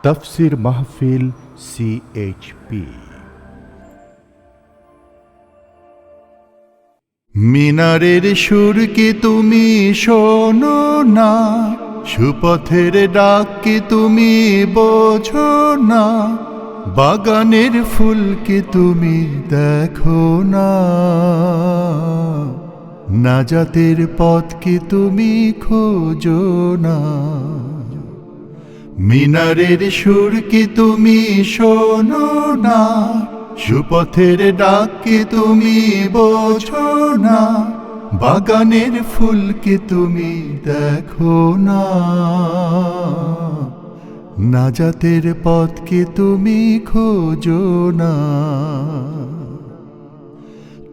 তাফসীর মাহফিল CHP। মিনারের সুর কি তুমি শোনো না, সুপথের ডাক কি তুমি বোঝো না, বাগানের ফুল কি তুমি দেখো না, নাজাতের পথ কি তুমি খোঁজো না। মিনারের সুর কি তুমি শোনো না, সুপথের ডাক কি তুমি বোঝো না, বাগানের ফুল কি তুমি দেখো না, নাজাতের পথ কি তুমি খোঁজো না।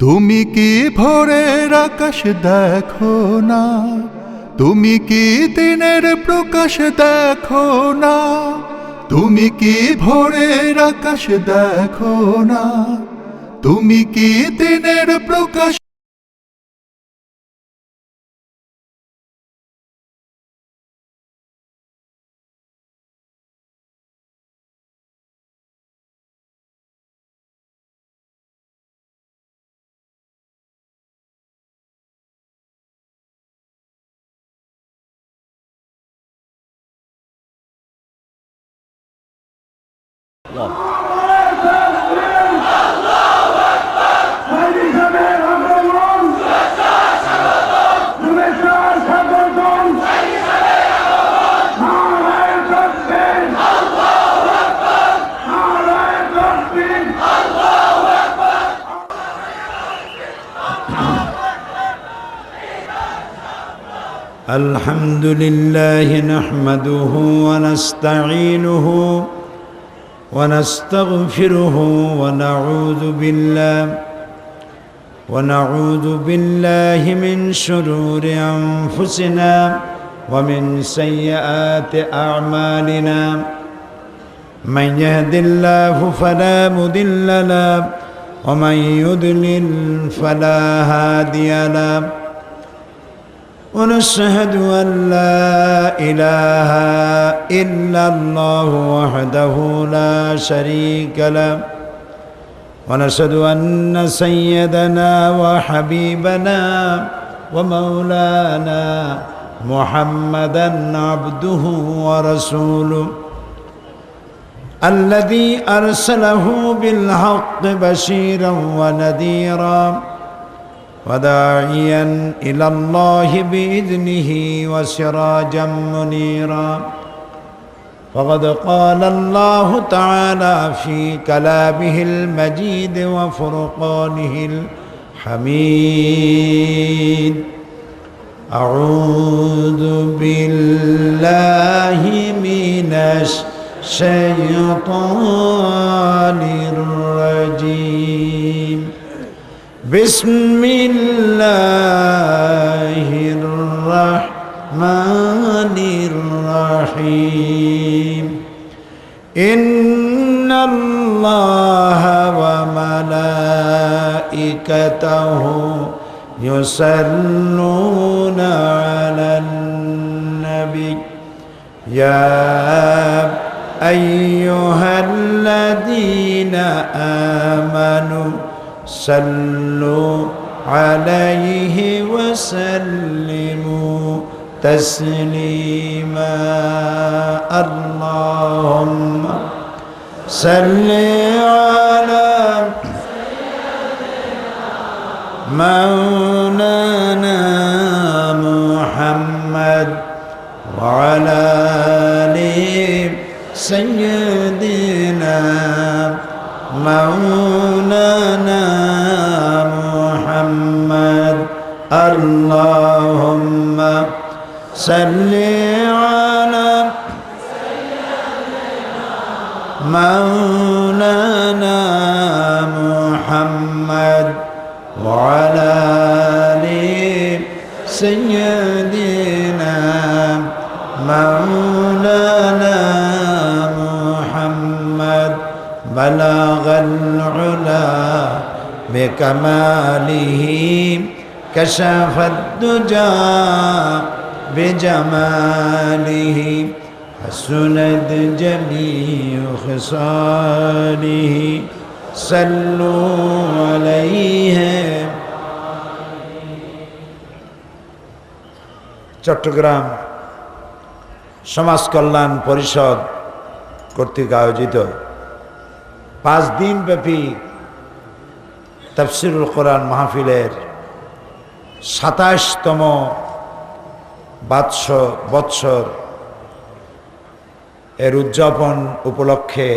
তুমি কি ভোরের আকাশ দেখো না, তুমি কি দিনের প্রকাশ দেখো না, তুমি কি ভোরের আকাশ দেখো না, তুমি কি দিনের প্রকাশ। الحمد لله نحمده ونستعينه ونستغفره ونعوذ بالله من شرور أنفسنا ومن سيئات أعمالنا. من يهد الله فلا مضل له ومن يضلل فلا هادي له. ونشهد أن لا إله إلا الله وحده لا شريك له. ونشهد أن سيدنا وحبيبنا ومولانا محمدا عبده ورسوله الذي أرسله بالحق بشيرا ونذيرا وداعيا إلى الله بإذنه وسراجا منيرا. فقد قال الله تعالى في كلامه المجيد وفرقانه الحميد: أعوذ بالله من الشيطان الرجيم. بسم الله الرحمن الرحيم. إن الله وملائكته يصلون على النبي يا أيها الذين آمنوا صلوا عليه وسلموا تسليما. اللهم صل على مولانا محمد وعلى آل سيدنا مولانا محمد. اللهم صل على مولانا محمد وعلى آل سيدنا مولانا محمد. بلغ العلا بكماله كشف الدجى بجماله حسنت جميع خصاله صلوا عليه চট্টগ্রাম সমাজ কল্যাণ পরিষদ কর্তৃক আয়োজিত 5 দিনব্যাপী তাফসীরুল কোরআন মাহফিলের 27তম বৎসর এর উদযাপন উপলক্ষে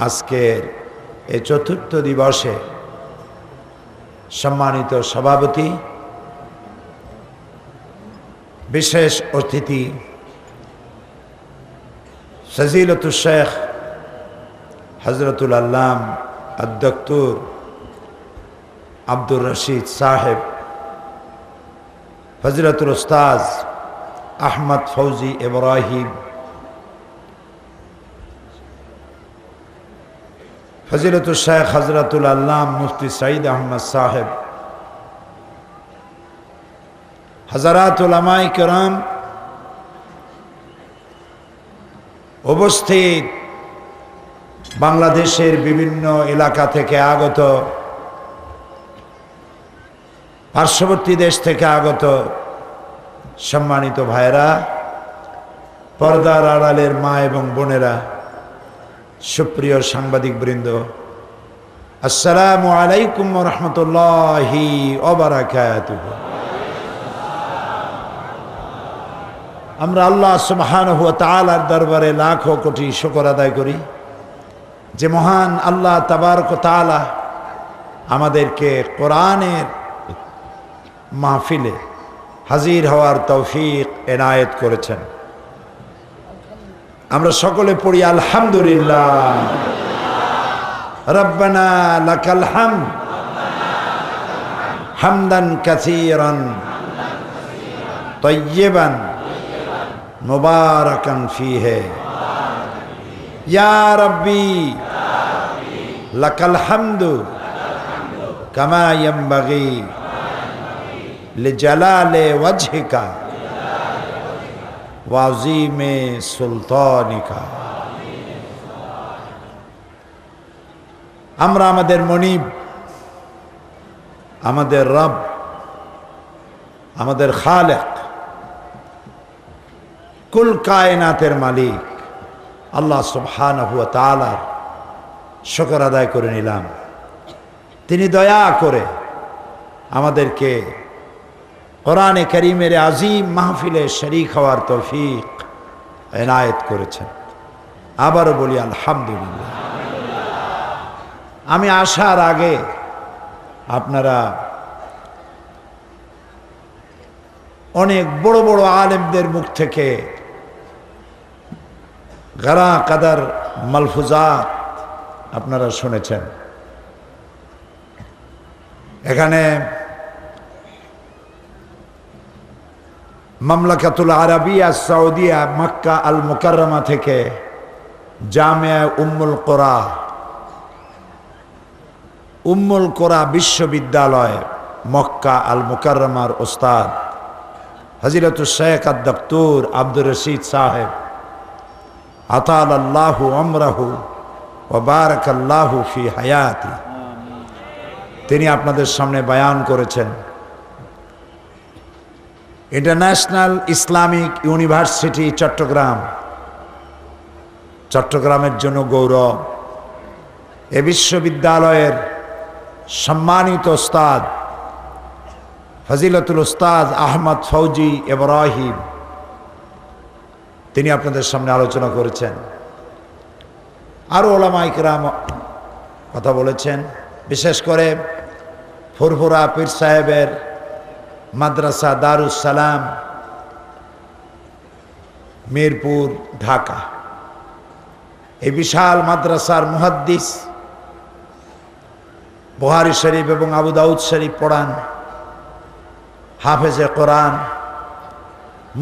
আজকের এই চতুর্থ দিবসে সম্মানিত সভাপতি, বিশেষ অতিথি ফজিলতুল শেখ হযরতুল আল্লাম আদ-ডক্টর আব্দুর রশিদ সাহেব, ফজিলতুল উস্তাজ আহমদ ফৌজি ইব্রাহিম, ফজিলতুল শেখ হযরতুল আল্লাম মুফতি সঈদ আহমদ সাহেব, হযরত উলামায়ে কেরাম, উপস্থিত বাংলাদেশের বিভিন্ন এলাকা থেকে আগত, পার্শ্ববর্তী দেশ থেকে আগত সম্মানিত ভাইরা, পর্দার আড়ালের মা এবং বোনেরা, সুপ্রিয় সাংবাদিক বৃন্দ, আসসালামু আলাইকুম ওয়া রাহমাতুল্লাহি ওয়া বারাকাতুহু। আমরা আল্লাহ সুবহানাহু ওয়া তাআলার দরবারে লাখো কোটি শুকর আদায় করি যে মহান আল্লাহ তাবারক ওয়া তাআলা আমাদেরকে কোরআনের মাহফিলে হাজির হওয়ার তৌফিক এনায়েত করেছেন। আমরা সকলে পড়ি আলহামদুলিল্লাহ। রব্বানা লাকাল হামদ হামদান কাসীরান তাইয়্যিবান মুবারাকান ফীহি ইয়া রাব্বি লাকাল হামদু কামা ইয়ানবাগি লিজালালি ওয়াজহিকা ওয়া আযীমি সুলতানিকা। আমরা আমাদের মনিব, আমাদের রব, আমাদের খালেক, কুল কায়নাতের মালিক আল্লাহ সুবহানাহু ওয়া তাআলার শুকর আদায় করে নিলাম। তিনি দয়া করে আমাদেরকে কোরআনে কারীমের আজিম মাহফিলে শরীক হওয়ার তৌফিক এনায়েত করেছেন। আবারও বলি আলহামদুলিল্লাহ। আমি আসার আগে আপনারা অনেক বড় বড় আলেমদের মুখ থেকে গারা কাদার মালফুজাত আপনারা শুনেছেন। এখানে মামলাকাতুল আরাবিয়া সৌদিয়া মক্কা আল মুকাররমা থেকে জামিয়া উম্মুল কোরা বিশ্ববিদ্যালয় মক্কা আল মুকাররমার ওস্তাদ ফজিলতুল শেখ আদ-ডক্টর আব্দুর রশিদ সাহেব, আতালাল্লাহু আমরাহু ওয়া বারাকাল্লাহু ফি হায়াতি, তিনি আপনাদের সামনে বয়ান করেছেন। ইন্টারন্যাশনাল ইসলামিক ইউনিভার্সিটি চট্টগ্রামের জন্য গৌরব। এ বিশ্ববিদ্যালয়ের সম্মানিত ওস্তাদ ফজিলতুল উস্তাজ আহমদ ফৌজি ইব্রাহিম, তিনি আপনাদের সামনে আলোচনা করেছেন। আরও উলামায়ে কেরাম কথা বলেছেন। বিশেষ করে ফুরফুরা পীর সাহেবের মাদ্রাসা দারুস সালাম, মিরপুর, ঢাকা, এই বিশাল মাদ্রাসার মুহাদ্দিস, বুখারী শরীফ এবং আবু দাউদ শরীফ পড়ান, হাফেজে কোরআন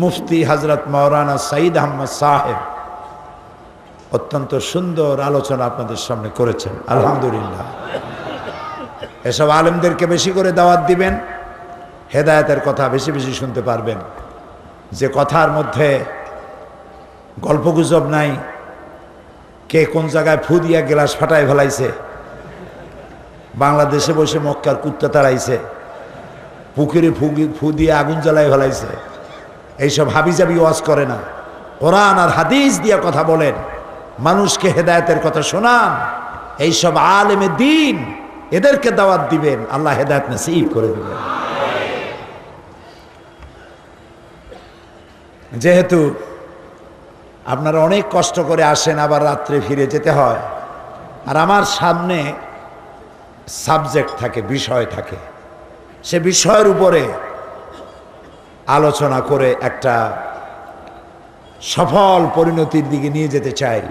মুফতি হযরত মাওলানা সঈদ আহমদ সাহেব অত্যন্ত সুন্দর আলোচনা আপনাদের সামনে করেছেন। আলহামদুলিল্লাহ। এসব আলেমদেরকে বেশি করে দাওয়াত দিবেন, হেদায়েতের কথা বেশি বেশি শুনতে পারবেন। যে কথার মধ্যে গল্পগুজব নাই, কে কোন জায়গায় ফু দিয়া গ্লাস ফাটায় ফেলাইছে, বাংলাদেশে বসে মক্কার কুত্তা তাড়াইছে, পুকুরে ফু দিয়ে আগুন জ্বালায় ফেলাইছে। এইসব হাবিজাবি ওয়াজ করে না, কোরআন আর হাদিস দিয়া কথা বলেন, মানুষকে হেদায়েতের কথা শোনান। এইসব আলেমে দ্বীন, এদেরকে দাওয়াত দিবেন, আল্লাহ হেদায়েত নসিব করে দিবেন। যেহেতু আপনারা অনেক কষ্ট করে আসেন, আবার রাত্রে ফিরে যেতে হয়, আর আমার সামনে সাবজেক্ট থাকে, বিষয় থাকে, সে বিষয়ের উপরে আলোচনা করে একটা সফল পরিণতির দিকে নিয়ে যেতে চাই।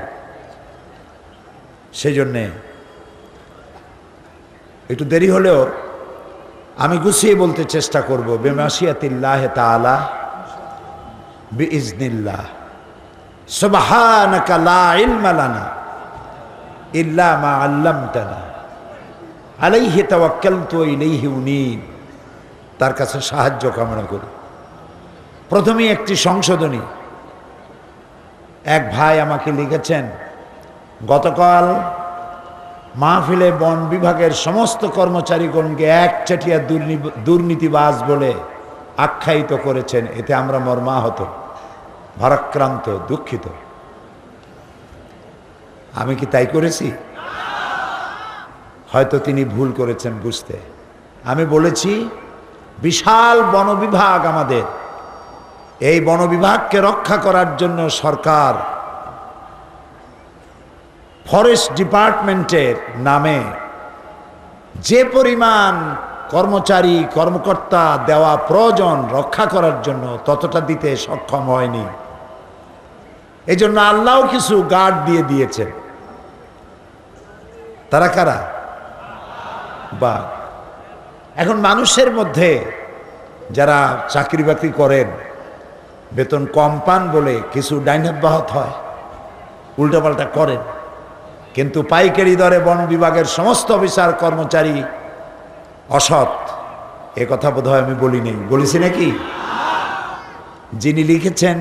সেই জন্যে একটু দেরি হলেও আমি গুছিয়ে বলতে চেষ্টা করব। বিমাশিয়াতিল্লাহ তাআলা বিইজনিল্লাহ, সুবহানাকা লা ইলমা লানা ইল্লা মা আল্লামতানা আলাইহি তাওয়াক্কালতু ওয়া ইলাইহি উনীব। তার কাছে সাহায্য কামনা করি। প্রথমেই একটি সংশোধনী। এক ভাই আমাকে লিখেছেন, গতকাল মাহফিলে বন বিভাগের সমস্ত কর্মচারীগণকে একচেটিয়া দুর্নীতিবাজ বলে আখ্যায়িত করেছেন। এতে আমরা মর্মাহত, ভারাক্রান্ত, দুঃখিত। আমি কি তাই করেছি? হয়তো তিনি ভুল করেছেন বুঝতে। আমি বলেছি বিশাল বন বিভাগ আমাদের, এই বন বিভাগকে রক্ষা করার জন্য সরকার ফরেস্ট ডিপার্টমেন্টের নামে যে পরিমাণ কর্মচারী কর্মকর্তা দেওয়া প্রয়োজন রক্ষা করার জন্য, ততটা দিতে সক্ষম হয়নি। এই জন্য আল্লাহও কিছু গার্ড দিয়ে দিয়েছেন। তারা কারা? বা এখন মানুষের মধ্যে যারা চাকরি বাকরি করেন, বেতন কম পান বলে কিছু ডাইনাব্যাহত হয়, উল্টাপাল্টা করেন, কিন্তু পাইকারি দরে বন বিভাগের সমস্ত অফিসার কর্মচারী অসৎ। এ কথা বোধহয় আমি বলি নেই, বলেছি নাকি? যিনি লিখেছেন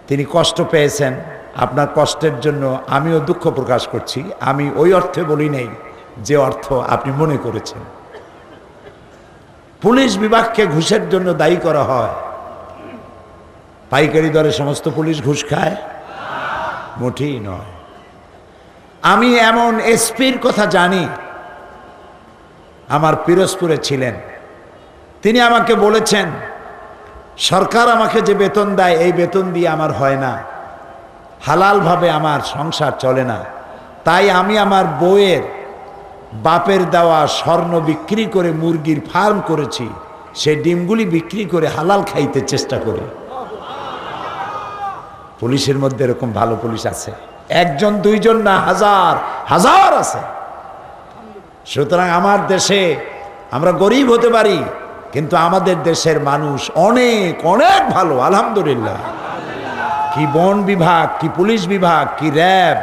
তিনি কষ্ট পেয়েছেন, আপনার কষ্টের জন্য আমিও দুঃখ প্রকাশ করছি। আমি ওই অর্থে বলি নেই যে অর্থ আপনি মনে করেছেন। পুলিশ বিভাগকে ঘুষের জন্য দায়ী করা হয়। পাইকারি দরে সমস্ত পুলিশ ঘুষ খায়? মোটেই নয়। আমি এমন এসপির কথা জানি, আমার পিরোজপুরে ছিলেন। তিনি আমাকে বলেছেন, সরকার আমাকে যে বেতন দেয়, এই বেতন দিয়ে আমার হয় না, হালালভাবে আমার সংসার চলে না। তাই আমি আমার বউয়ের বাপের দেওয়া স্বর্ণ বিক্রি করে মুরগির ফার্ম করেছি, সেই ডিমগুলি বিক্রি করে হালাল খাইতে চেষ্টা করি। পুলিশের মধ্যে এরকম ভালো পুলিশ আছে, একজন দুইজন না, হাজার হাজার আছে। সুতরাং আমার দেশে আমরা গরিব হতে পারি, কিন্তু আমাদের দেশের মানুষ অনেক অনেক ভালো, আলহামদুলিল্লাহ। কি বন বিভাগ, কি পুলিশ বিভাগ, কি র্যাব,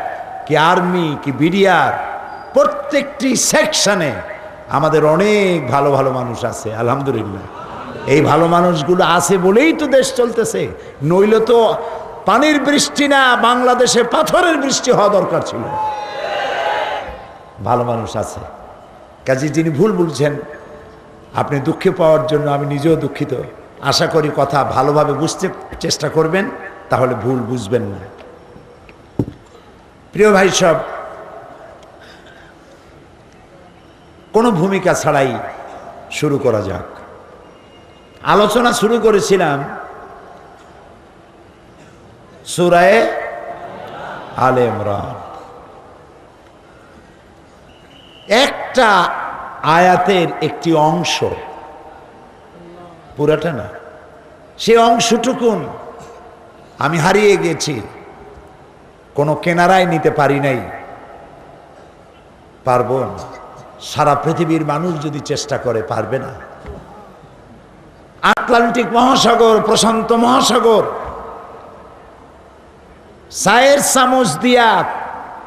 কি আর্মি, কি বিডিআর, প্রত্যেকটি সেকশনে আমাদের অনেক ভালো ভালো মানুষ আছে, আলহামদুলিল্লাহ। এই ভালো মানুষগুলো আছে বলেই তো দেশ চলতেছে, নইলে তো পানির বৃষ্টি না, বাংলাদেশে পাথরের বৃষ্টি হওয়া দরকার ছিল। ভালো মানুষ আছে। কাজে যিনি ভুল বলছেন, আপনি দুঃখে পাওয়ার জন্য আমি নিজেও দুঃখিত। আশা করি কথা ভালোভাবে বুঝতে চেষ্টা করবেন, তাহলে ভুল বুঝবেন না। প্রিয় ভাই সব, কোনো ভূমিকা ছাড়াই শুরু করা যাক। আলোচনা শুরু করেছিলাম সূরা আলে ইমরান, একটা আয়াতের একটি অংশ, পুরাটা না, সে অংশটুকুন আমি হারিয়ে গেছি, কোনো কেনারায় নিতে পারি নাই, পারবো না। সারা পৃথিবীর মানুষ যদি চেষ্টা করে, পারবে না। আটলান্টিক মহাসাগর, প্রশান্ত মহাসাগর, চায়ের চামচ দিয়া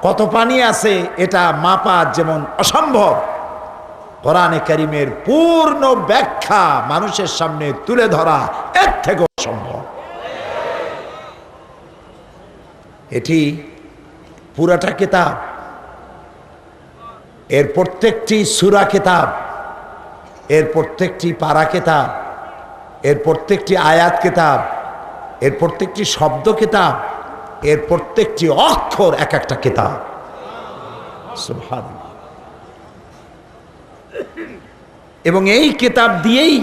কত পানি আছে এটা মাপা যেমন অসম্ভব, কোরআনে কারীমের পূর্ণ ব্যাখ্যা মানুষের সামনে তুলে ধরা এর থেকে অসম্ভব। এটি পুরাটা কিতাব, এর প্রত্যেকটি সূরা কিতাব, এর প্রত্যেকটি পারা কিতাব, এর প্রত্যেকটি আয়াত কিতাব, এর প্রত্যেকটি শব্দ কিতাব, এর প্রত্যেকটি অক্ষর এক একটা কিতাব। সুবহানাল্লাহ। এবং এই কিতাব দিয়েই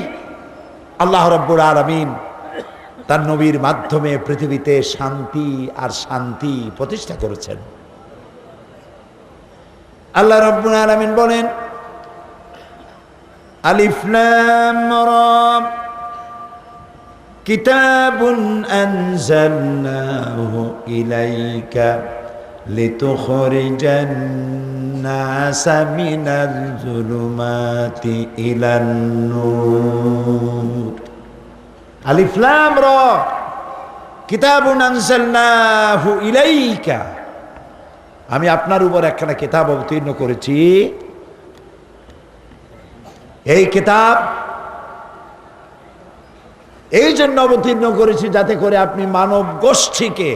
আল্লাহ রাব্বুল আলামিন তার নবীর মাধ্যমে পৃথিবীতে শান্তি আর শান্তি প্রতিষ্ঠা করেছেন। আল্লাহ রাব্বুল আলামিন বলেন, আলিফ লাম রা কিতাবুন আনজালনাহু ইলাইকা লিতুখরিজান নাসা মিনাল যুলুমাতি ইলান নূর। আলিফ লাম রা কিতাবুন আনজালনাহু ইলাইকা, আমি আপনার উপর একখানা কিতাব অবতীর্ণ করেছি। এই কিতাব এই জন্য অবতীর্ণ করেছি যাতে করে আপনি মানব গোষ্ঠীকে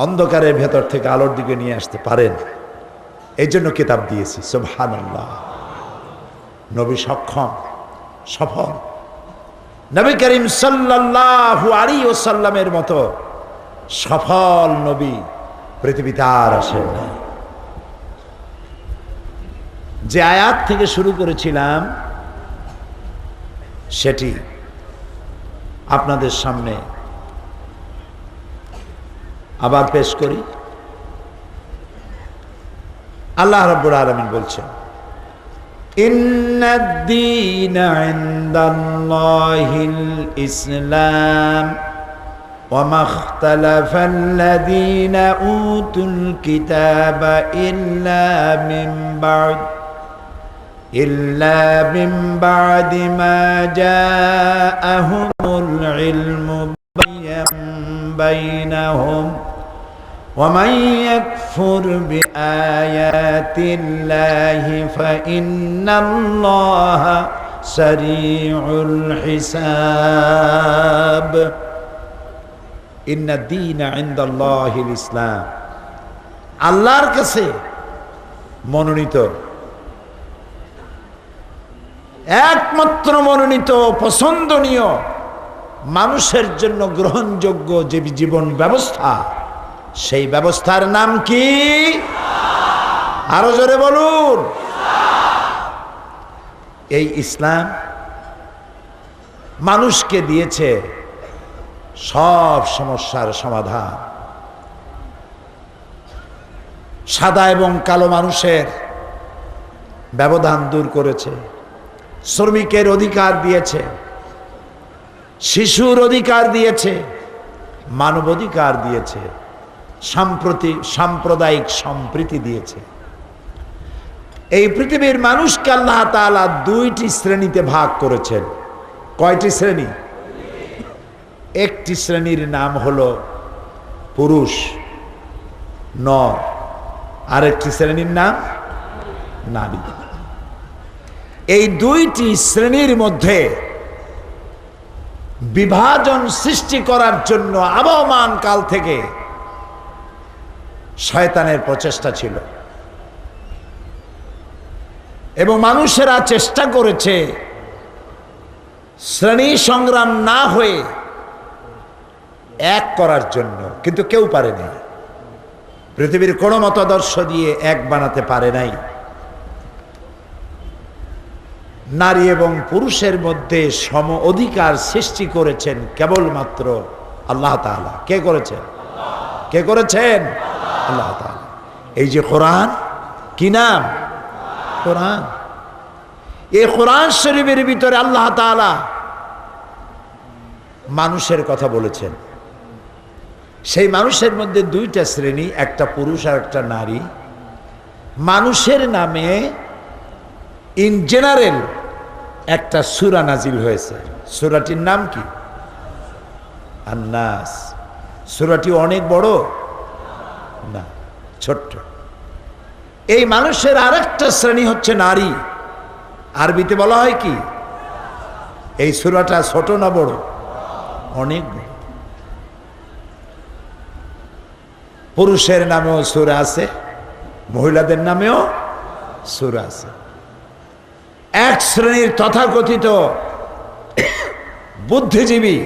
অন্ধকারের ভেতর থেকে আলোর দিকে নিয়ে আসতে পারেন। এই জন্য কিতাব দিয়েছি। সুবহানাল্লাহ। নবী সক্ষম, সফল। নবী করিম সাল্লাল্লাহু আলাইহি ওয়াসাল্লামের মতো সফল নবী পৃথিবীতে আর আসেন না। যে আয়াত থেকে শুরু করেছিলাম সেটি আপনাদের সামনে আবার পেশ করি। আল্লাহ রাব্বুল আলামিন বলছেন, ইন্নাদ-দীনা ইনদাল্লাহিল ইসলাম ওয়া মাখতালাফাল্লাযীনা উতুল কিতাবা ইল্লা মিন বা'দি মা জাআহুমুল ইলমু বাগয়ান বাইনাহুম ওয়া মান ইয়াকফুর বিআয়াতিল্লাহি ফাইন্নাল্লাহা সারিউল হিসাব। ইন্নাদ-দীনা ইনদাল্লাহিল ইসলাম, আল্লাহর কাছে মনোনীত, একমাত্র মনোনীত, পছন্দনীয়, মানুষের জন্য গ্রহণযোগ্য যে জীবন ব্যবস্থা, সেই ব্যবস্থার নাম কি? আরো জোরে বলুন। এই ইসলাম মানুষকে দিয়েছে সব সমস্যার সমাধান। সাদা এবং কালো মানুষের ব্যবধান দূর করেছে, শ্রমিকের অধিকার দিয়েছে, শিশুর অধিকার দিয়েছে, মানবাধিকার দিয়েছে, সাম্প্রদায়িক সম্প্রীতি দিয়েছে। এই পৃথিবীর মানুষকে আল্লাহ তাআলা দুইটি শ্রেণীতে ভাগ করেছেন। কয়টি শ্রেণী? একটি শ্রেণীর নাম হলো পুরুষ, নর, আরেকটি শ্রেণীর নাম নারী। এই দুইটি শ্রেণীর মধ্যে বিভাজন সৃষ্টি করার জন্য আবহমান কাল থেকে শয়তানের প্রচেষ্টা ছিল এবং মানুষেরা চেষ্টা করেছে শ্রেণী সংগ্রাম না হয়ে এক করার জন্য, কিন্তু কেউ পারেনি। পৃথিবীর কোনো মতাদর্শ দিয়ে এক বানাতে পারে নাই। নারী এবং পুরুষের মধ্যে সম অধিকার সৃষ্টি করেছেন কেবলমাত্র আল্লাহ তাআলা। কে করেছেন? কে করেছেন? আল্লাহ তাআলা। এই যে কোরআন, কি নাম? কোরআন। এই কোরআন শরীফের ভিতরে আল্লাহ তাআলা মানুষের কথা বলেছেন। সেই মানুষের মধ্যে দুইটা শ্রেণী, একটা পুরুষ আর একটা নারী। মানুষের নামে ইন জেনারেল একটা সূরা নাজিল হয়েছে। সূরাটির নাম কি? আন-নাস। সূরাটি অনেক বড় না, ছোট্ট। এই মানুষের আরেকটা শ্রেণী হচ্ছে নারী। আরবিতে বলা হয় কি? এই সূরাটা ছোট না বড়? অনেক বড়। পুরুষের নামেও সূরা আছে, মহিলাদের নামেও সূরা আছে। এক শ্রেণীর তথাকথিত বুদ্ধিজীবী,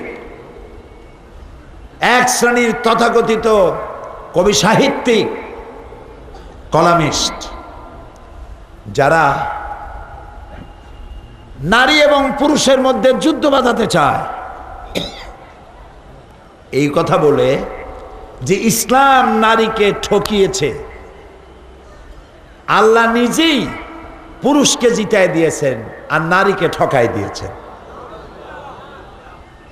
এক শ্রেণীর তথাকথিত কবি সাহিত্যিক, কলামিস্ট, যারা নারী এবং পুরুষের মধ্যে যুদ্ধ বাঁধাতে চায়, এই কথা বলে যে ইসলাম নারীকে ঠকিয়েছে, আল্লাহ নিজেই পুরুষকে জিতায় দিয়েছেন আর নারীকে ঠকাই দিয়েছেন।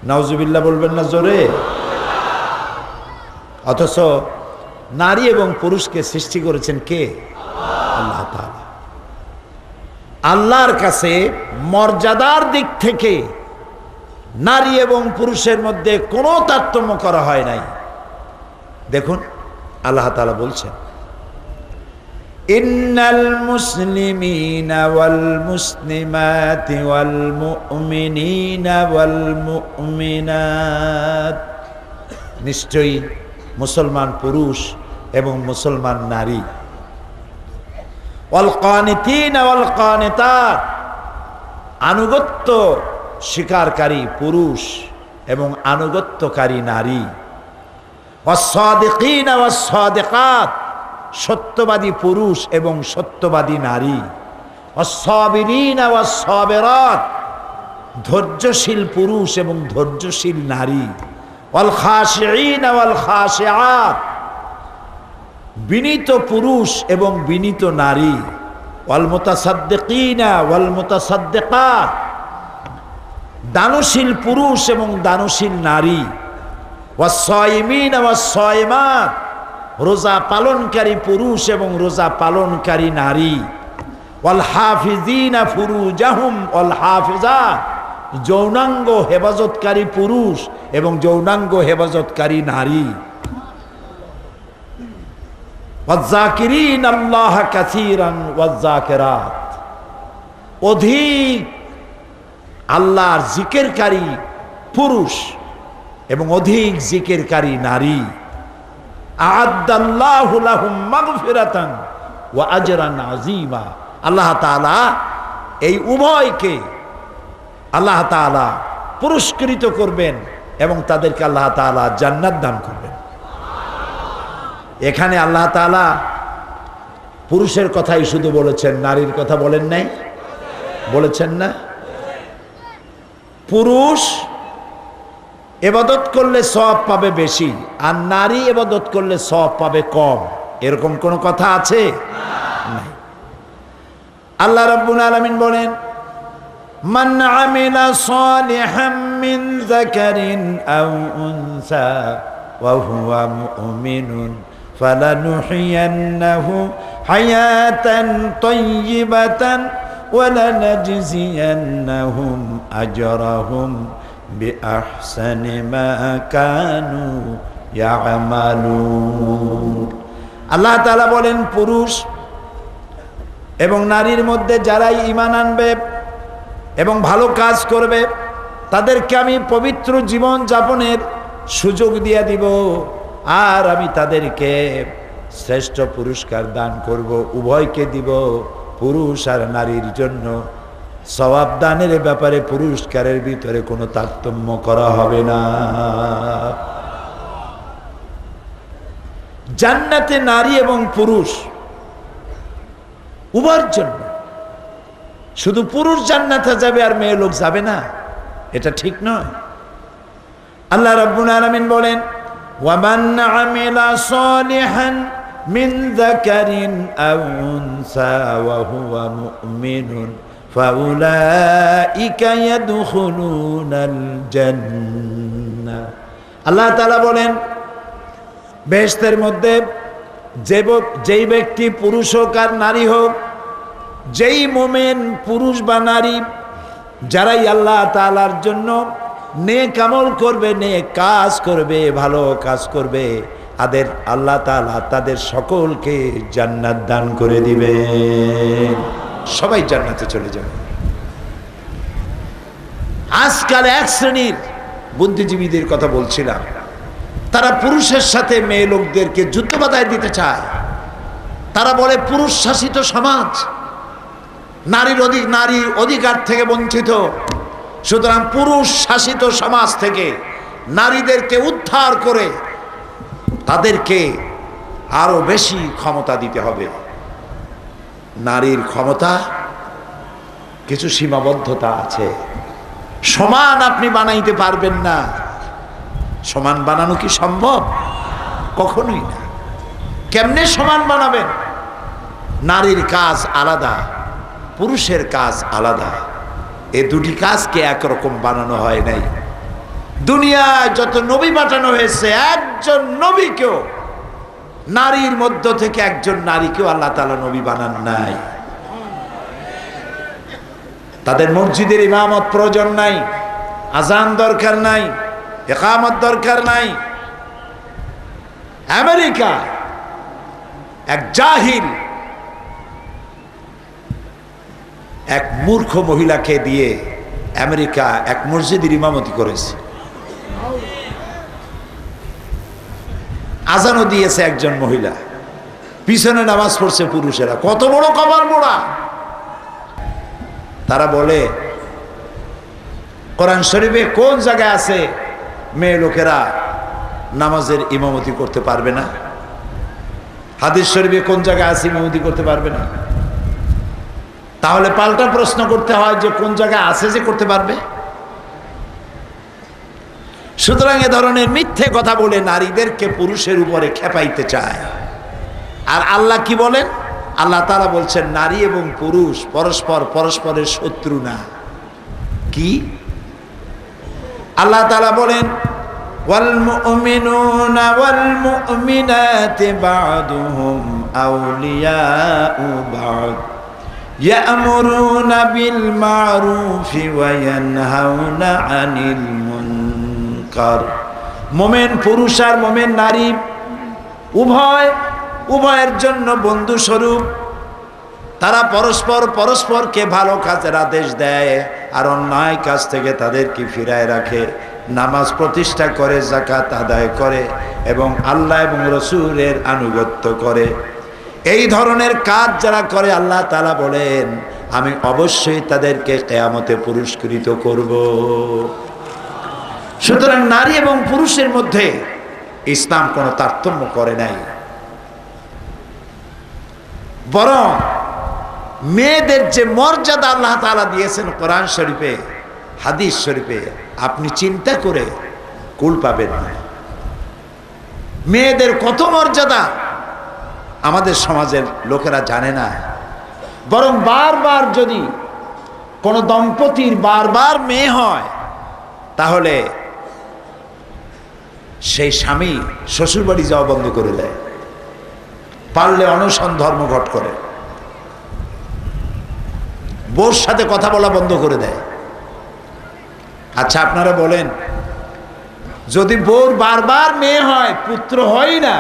নাউজুবিল্লাহ বলবেন না জোরে? অথচ নারী এবং পুরুষকে সৃষ্টি করেছেন কে? আল্লাহ তাআলা। আল্লাহর কাছে মর্যাদার দিক থেকে নারী এবং পুরুষের মধ্যে কোনো তারতম্য করা হয় নাই। দেখুন আল্লাহ তাআলা বলছেন, ইন্নাল মুসলিমিনা ওয়াল মুসলিমাতি ওয়াল মুমিনিনা ওয়াল মুমিনাত, নিশ্চয়ই মুসলমান পুরুষ এবং মুসলমান নারী, ওয়াল কানিতিনা ওয়াল কানিতাত, আনুগত্য স্বীকারকারী পুরুষ এবং আনুগত্যকারী নারী, ওয়াস সাদিকিনা ওয়াস সাদিকাত, সত্যবাদী পুরুষ এবং সত্যবাদী নারী, ওয়াস সাবিরিনা ওয়াস সাবিরাত, ধৈর্যশীল পুরুষ এবং ধৈর্যশীল নারী, ওয়াল খাশিঈনা ওয়াল খাশিআত, বিনীত পুরুষ এবং বিনীত নারী, ওয়াল মুতাসাদ্দিকিনা ওয়াল মুতাসাদ্দিকাত, দানশীল পুরুষ এবং দানশীল নারী, ওয়াস সাইমিনা ওয়াস সাইমাত, রোজা পালনকারী পুরুষ এবং রোজা পালনকারী নারী, ওয়াল হাফিজিনা ফুরুজাহুম ওয়াল হাফিজাত, যৌনাঙ্গ হেফাজতকারী পুরুষ এবং যৌনাঙ্গ হেফাজতকারী নারী, ওয়াজ্জাকিরিনা আল্লাহ কাসীরান ওয়াজ্জাকিরাত, অধিক আল্লাহর জিকিরকারী পুরুষ এবং অধিক জিকিরকারী নারী, আ'আদ্দাল্লাহু লাহুম মাগফিরাতান ওয়া আজরান আযীমা, আল্লাহ তাআলা এই উভয়কে আল্লাহ তাআলা পুরস্কৃত করবেন এবং তাদেরকে আল্লাহ তাআলা জান্নাত দান করবেন। এখানে আল্লাহ তাআলা পুরুষের কথাই শুধু বলেছেন, নারীর কথা বলেন নাই? বলেছেন না? পুরুষ ইবাদত করলে সওয়াব পাবে বেশি আর নারী ইবাদত করলে সওয়াব পাবে কম, এরকম কোন কথা আছে? নাই। আল্লাহ রাব্বুল আলামিন বলেন, মান আমিলা সালিহাম মিন যাকারিন আও উনসা ওয়া হুয়া মুমিনুন ফালানুহইয়ান্নাহু হায়াতান তাইয়্যিবাতান ওয়া লানাজজিয়ান্নাহুম আজরাহুম বিআহসানি মা কানু ইয়ামালুন। আল্লাহ তাআলা বলেন, পুরুষ এবং নারীর মধ্যে যারাই ঈমান আনবে এবং ভালো কাজ করবে তাদেরকে আমি পবিত্র জীবন যাপনের সুযোগ দিয়ে দিব আর আমি তাদেরকে শ্রেষ্ঠ পুরস্কার দান করব, উভয়কে দিব। পুরুষ আর নারীর জন্য সওয়াব দানের ব্যাপারে পুরস্কারের ভিতরে কোনো তারতম্য করা হবে না। জান্নাতে নারী এবং পুরুষ উভয়ের জন্য, শুধু পুরুষ জান্নাতে যাবে আর মেয়ে লোক যাবে না, এটা ঠিক নয়। আল্লাহ রাব্বুল আলামিন বলেন, ওয়ামান আমিলা সালিহান মিন যাকারিন আও উনসা ওয়া হুয়া মুমিনুন ফাউলাইকা ইয়াদখুলুনাল জান্নাহ। আল্লাহ তাআলা বলেন, বেহেশতের মধ্যে যেই ব্যক্তি পুরুষ হোক আর নারী হোক, যেই মুমিন পুরুষ বা নারী, যারাই আল্লাহ তাআলার জন্য নেক আমল করবে, নেক কাজ করবে, ভালো কাজ করবে, আল্লাহ তাআলা তাদের সকলকে জান্নাত দান করে দিবে, সবাই জান্নাতে চলে যাবে। আজকাল এক শ্রেণীর বুদ্ধিজীবীদের কথা বলছিলাম, তারা পুরুষের সাথে মেয়ে লোকদেরকে যুদ্ধ বাধায় দিতে চায়। তারা বলে পুরুষ শাসিত সমাজ, নারী অধিকার থেকে বঞ্চিত, সুতরাং পুরুষ শাসিত সমাজ থেকে নারীদেরকে উদ্ধার করে তাদেরকে আরো বেশি ক্ষমতা দিতে হবে। নারীর ক্ষমতা কিছু সীমাবদ্ধতা আছে, সমান আপনি বানাইতে পারবেন না। সমান বানানো কি সম্ভব? কখনোই না। কেমনে সমান বানাবেন? নারীর কাজ আলাদা, পুরুষের কাজ আলাদা। এই দুটি কাজকে একরকম বানানো হয় নাই। দুনিয়ায় যত নবী পাঠানো হয়েছে, একজন নবীকেও, নারীর মধ্য থেকে একজন নারীকেও আল্লাহ তাআলা নবী বানান নাই। তাদের মসজিদের ইমামত প্রয়োজন নাই, আজান দরকার নাই, ইকামত দরকার নাই। আমেরিকা এক জাহিল, এক মূর্খ মহিলাকে দিয়ে আমেরিকা এক মসজিদের ইমামতি করেছে। আজানও দিয়েছে একজন মহিলা, পিছনে নামাজ পড়ছে পুরুষেরা। কত বড় কপাল মোড়া! তারা বলে কোরআন শরীফে কোন জায়গায় আছে মেয়ে লোকেরা নামাজের ইমামতি করতে পারবে না? হাদিস শরীফে কোন জায়গায় আছে ইমামতি করতে পারবে না? তাহলে পাল্টা প্রশ্ন করতে হয় যে কোন জায়গায় আছে যে করতে পারবে? সুতরাং এ ধরনের মিথ্যে কথা বলে নারীদেরকে পুরুষের উপরে খেপাইতে চায়। আর আল্লাহ কি বলেন? আল্লাহ তাআলা বলছেন নারী এবং পুরুষ পরস্পরের শত্রু না। কি? আল্লাহ তাআলা বলেন ওয়াল মুমিনুনা ওয়াল মুমিনাতি বা'দুহুম আউলিয়াউ বা'দ ইয়া'মুরুনা বিল মা'রুফি ওয়া ইয়ানহাউনা আনিল মুনকার। মুমিন পুরুষ আর মুমিন নারী উভয়ের জন্য বন্ধু স্বরূপ। তারা পরস্পরকে ভালো কাজের আদেশ দেয় আর অন্যায় কাজ থেকে তাদেরকে ফিরায় রাখে। নামাজ প্রতিষ্ঠা করে, যাকাত আদায় করে এবং আল্লাহ এবং রাসূলের আনুগত্য করে। এই ধরনের কাজ যারা করে আল্লাহ তাআলা বলেন আমি অবশ্যই তাদেরকে কিয়ামতে পুরস্কৃত করব। সুতরাং নারী এবং পুরুষের মধ্যে ইসলাম কোনো তারতম্য করে নাই, বরং মেয়েদের যে মর্যাদা আল্লাহ তাআলা দিয়েছেন কোরআন শরীফে, হাদিস শরীফে, আপনি চিন্তা করে কুল পাবেন না। মেয়েদের কত মর্যাদা আমাদের সমাজের লোকেরা জানে না। বরং বারবার যদি কোনো দম্পতির বারবার মেয়ে হয় তাহলে সেই স্বামী শ্বশুরবাড়ি যাওয়া বন্ধ করে দেয়, পারলে অনশন ধর্মঘট করে, বউর সাথে কথা বলা বন্ধ করে দেয়। আচ্ছা আপনারা বলেন, যদি বউর বারবার মেয়ে হয়, পুত্র হয় না,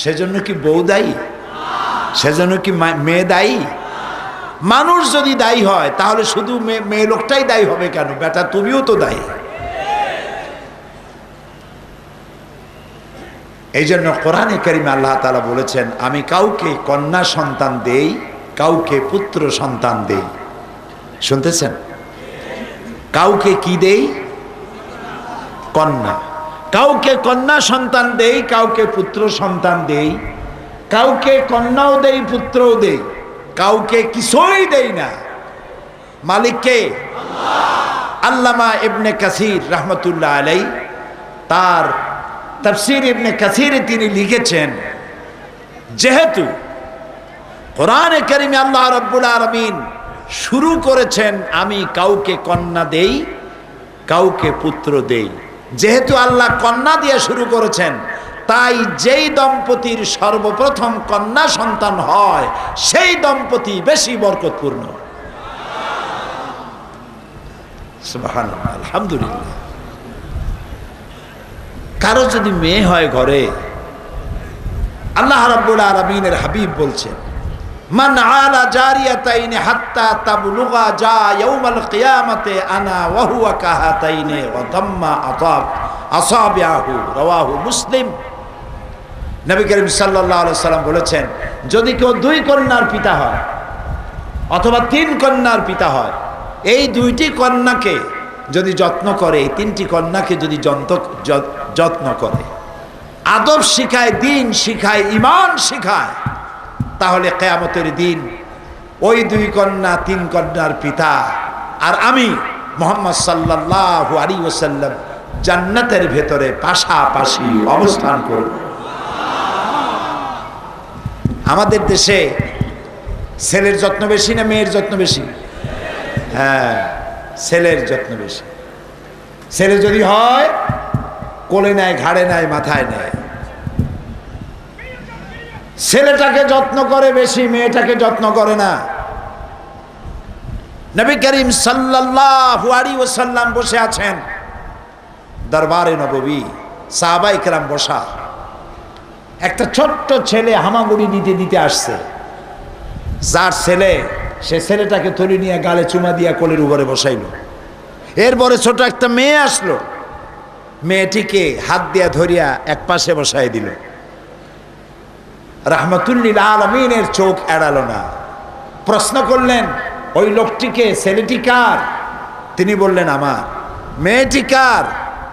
সেজন্য কি বউ দায়ী? সেজন্য কি মেয়ে দায়ী? মানুষ যদি দায়ী হয় তাহলে শুধু মেয়ে লোকটাই দায়ী হবে কেন? বেটা তুমিও তো দায়ী। এই জন্য কোরআনে কারিমে আল্লাহ তাআলা বলেছেন আমি কাউকে কন্যা সন্তান দেই, কাউকে পুত্র সন্তান দেই। শুনতেছেন? কাউকে কি দেই? কন্যা। কাউকে কন্যা সন্তান দেই, কাউকে পুত্র সন্তান দেই, কাউকে কন্যাও দেই পুত্রও দেই, কাউকে কিছুই দেই না। মালিককে আল্লামা ইবনে কাসির রাহমাতুল্লাহ আলাইহি তার তাফসীর ইবনে কাসিরে তিনি লিখেছেন যেহেতু কোরআনে কারিমে আল্লাহ রাব্বুল আলামিন শুরু করেছেন আমি কাউকে কন্যা দেই, কাউকে পুত্র দেই, যেহেতু আল্লাহ কন্যা দিয়ে শুরু করেছেন, তাই যেই দম্পতির সর্বপ্রথম কন্যা সন্তান হয় সেই দম্পতি বেশি বরকতপূর্ণ। সুবহানাল্লাহ, আলহামদুলিল্লাহ। কারো যদি মেয়ে হয় ঘরে, আল্লাহ রাব্বুল আলামিনের হাবিব বলছেন মান আলা জারিয়াতাইনি হাত্তা তাবলুগা যা ইয়াউমাল কিয়ামাতে আনা ওয়া হুয়া কাহাতাইনি ওয়া দাম্মা আতাব আসাবিআহু, রাওয়াহু মুসলিম। নবী করিম সাল্লাল্লাহু আলাইহি সাল্লাম বলেছেন, যদি কেউ 2 কন্যার পিতা হয় অথবা 3 কন্যার পিতা হয়, এই 2টি কন্যাকে যদি যত্ন করে, এই 3টি কন্যাকে যদি যত্ন করে, আদব শিখায়, দিন শিখায়, ঈমান শিখায়, তাহলে কিয়ামতের দিন ওই 2 কন্যা 3 কন্যার পিতা আর আমি মুহাম্মদ সাল্লাল্লাহু আলাইহি ওয়াসাল্লাম জান্নাতের ভেতরে পাশাপাশি অবস্থান করব। আমাদের দেশে ছেলের যত্ন বেশি না মেয়ের যত্ন বেশি? হ্যাঁ, ছেলের যত্ন বেশি। ছেলে যদি হয় কোলে নেয়, ঘাড়ে নেয়, মাথায় নেয়। ছেলেটাকে যত্ন করে বেশি, মেয়েটাকে যত্ন করে না। নবী করিম সাল্লাল্লাহু আলাইহি ওয়াসাল্লাম বসে আছেন দরবারে নববী, সাহাবায়ে কেরাম বসা। একটা ছোট্ট ছেলে হামাগুড়ি দিতে দিতে আসছে। যার ছেলে, সে ছেলেটাকে তুলে নিয়ে গালে চুমা দিয়া কোলের উপরে বসাইলো। এরপরে ছোট একটা মেয়ে আসলো, মেয়েটিকে হাত দিয়া ধরিয়া এক পাশে বসাই দিল। রাহমাতুল্লিল আলামিনের চোখ এড়ালো না। প্রশ্ন করলেন, ওই লোকটিকে, ছেলেটি কার? তিনি বললেন আমার। মেয়েটি কার?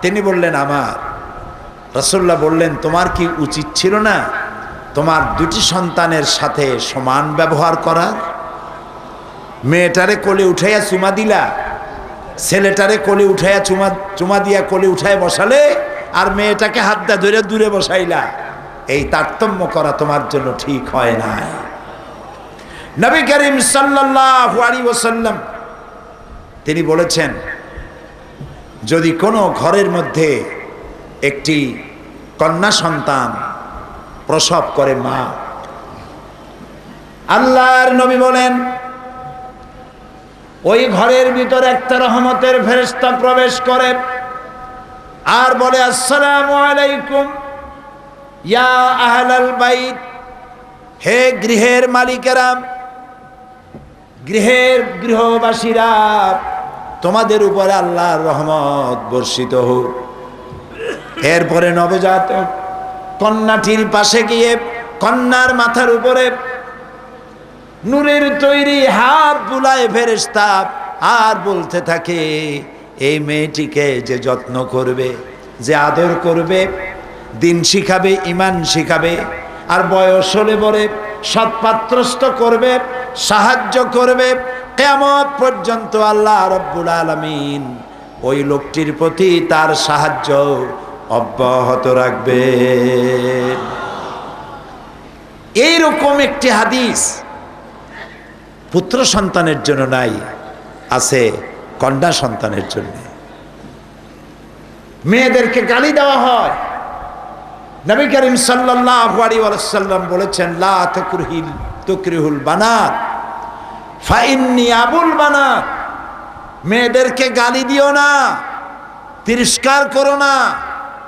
তিনি বললেন আমার। রাসূলুল্লাহ বললেন, তোমার কি উচিত ছিল না তোমার 2টি সন্তানের সাথে সমান ব্যবহার করার? মেয়েটারে কোলে উঠাইয়া চুমা দিলা, ছেলেটারে কোলে উঠাইয়া চুমা দিয়া কোলে উঠায় বসালে, আর মেয়েটাকে হাত দিয়ে ধরে দূরে বসাইলা। এই তারতম্য করা তোমার জন্য ঠিক হয় না। নবী করিম সাল্লাল্লাহু আলাইহি ওয়াসাল্লাম তিনি বলেছেন, যদি কোনো ঘরের মধ্যে একটি কন্যা সন্তান প্রসব করে মা, আল্লাহর নবী বলেন, ওই ঘরের ভিতরে একটা রহমতের ফেরেশতা প্রবেশ করে আর বলে, আসসালামু আলাইকুম ইয়া আহলাল বাইত, হে গৃহের মালিকেরা, গৃহবাসীরা, তোমাদের উপরে আল্লাহর রহমত বর্ষিত হোক। এরপরে নবজাতক কন্যাটির পাশে গিয়ে কন্যার মাথার উপরে নূরের তৈরি হাত বুলায় ফেরেশতা আর বলতে থাকে, এই মেয়েটিকে যে যত্ন করবে, যে আদর করবে, দিন শিখাবে, ঈমান শিখাবে, আর বয়স হলে পরে সৎপাত্রস্থ করবে, সাহায্য করবে, কিয়ামত পর্যন্ত আল্লাহ রাব্বুল আলামিন ওই লোকটির প্রতি তার সাহায্য অব্যাহত রাখবে। এইরকম একটি হাদিস পুত্র সন্তানের জন্য নাই, আছে কন্যা সন্তানের জন্য। মেয়েদেরকে গালি দেওয়া হয়। নবী করিম সাল্লাল্লাহু আলাইহি ওয়াসাল্লাম বলেছেন, লা তুকরিহুল বানাত ফা ইন্নী আবুল বানাত। মেয়েদেরকে গালি দিও না, তিরস্কার করো না,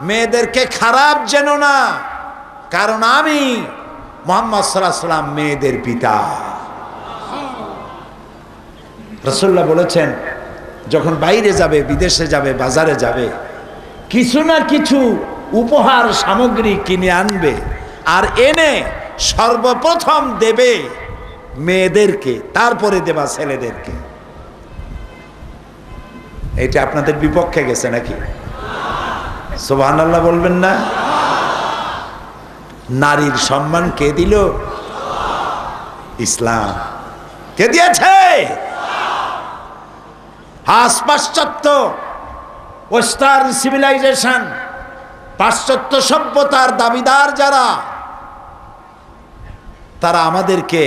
মেয়েদেরকে খারাপ জেনো না, কারণ আমি মুহাম্মদ সাল্লাল্লাহু আলাইহি ওয়াসাল্লাম মেয়েদের পিতা। রাসূলুল্লাহ বলেছেন, যখন বাইরে যাবে, বিদেশে যাবে, বাজারে যাবে, কিছু না কিছু উপহার সামগ্রী কিনে আনবে, আর এনে সর্বপ্রথম দেবে মেয়েদেরকে, তারপরে দেবা ছেলেদেরকে। এটা আপনাদের বিপক্ষে গেছে নাকি? সুবহানাল্লাহ বলবেন না? নারীর সম্মান কে দিল? ইসলাম। কে দিয়েছে? আজ পাশ্চাত্য ওয়েস্টার্ন সিভিলাইজেশন, পাশ্চাত্য সভ্যতার দাবিদার যারা, তারা আমাদেরকে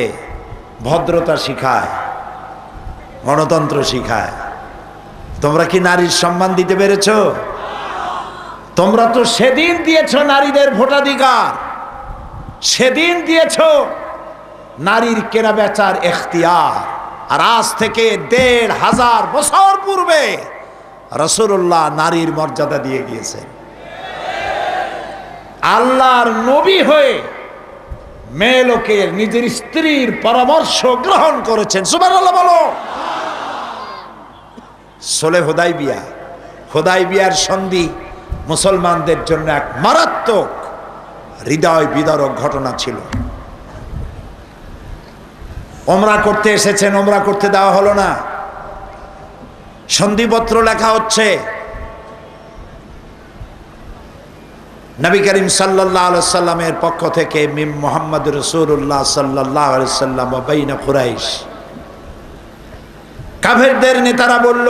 ভদ্রতা শিখায়, গণতন্ত্র শিখায়। তোমরা কি নারীর সম্মান দিতে পেরেছো? তোমরা তো সেদিন দিয়েছ নারীদের ভোটাধিকার, সেদিন দিয়েছ নারীর কেনা বেচার এখতিয়ার। আর আজ থেকে ১৫০০ বছর পূর্বে রাসূলুল্লাহ নারীর মর্যাদা দিয়ে গিয়েছেন। আল্লাহর নবী হয়ে মেয়ে লোকের নিজের স্ত্রীর পরামর্শ গ্রহণ করেছেন। সুবহানাল্লাহ বলো। সুলহ হুদাইবিয়া, হুদাইবিয়ার সন্ধি মুসলমানদের জন্য এক মারাত্মক হৃদয় বিদারক ঘটনা ছিল। ওমরা করতে এসেছেন, ওমরা করতে দেওয়া হলো না। সন্ধিপত্র লেখা হচ্ছে, নবী করিম সাল্লাল্লাহু আলাইহি সাল্লামের পক্ষ থেকে মিম মুহাম্মদ রাসূলুল্লাহ সাল্লাল্লাহু আলাইহি সাল্লাম ওয়া বাইনা কুরাইশ। কাফেরদের নেতারা বলল,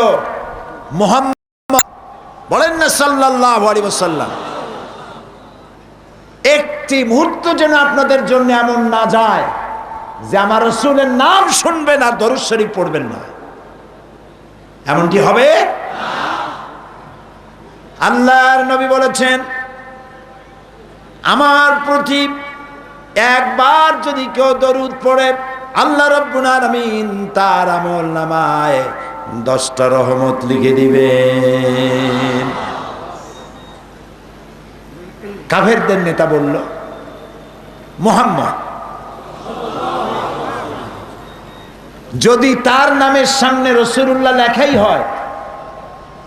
মুহাম্মদ বলেন না সাল্লাল্লাহু আলাইহি ওয়াসাল্লাম, একটি মুহূর্ত যেন আপনাদের জন্য এমন না যায় যে আমার রাসূলের নাম শুনবেন আর দরুদ শরীফ পড়বেন না। এমনটি হবে না। আল্লাহর নবী বলেছেন, আমার প্রতি একবার যদি কেউ দরুদ পড়ে আল্লাহ রাব্বুল আলামিন তার আমল নামায় 10টা রহমত লিখে দিবেন। কাফেরদের নেতা বলল, মুহাম্মদ যদি তার নামের সামনে রাসূলুল্লাহ লেখাই হয়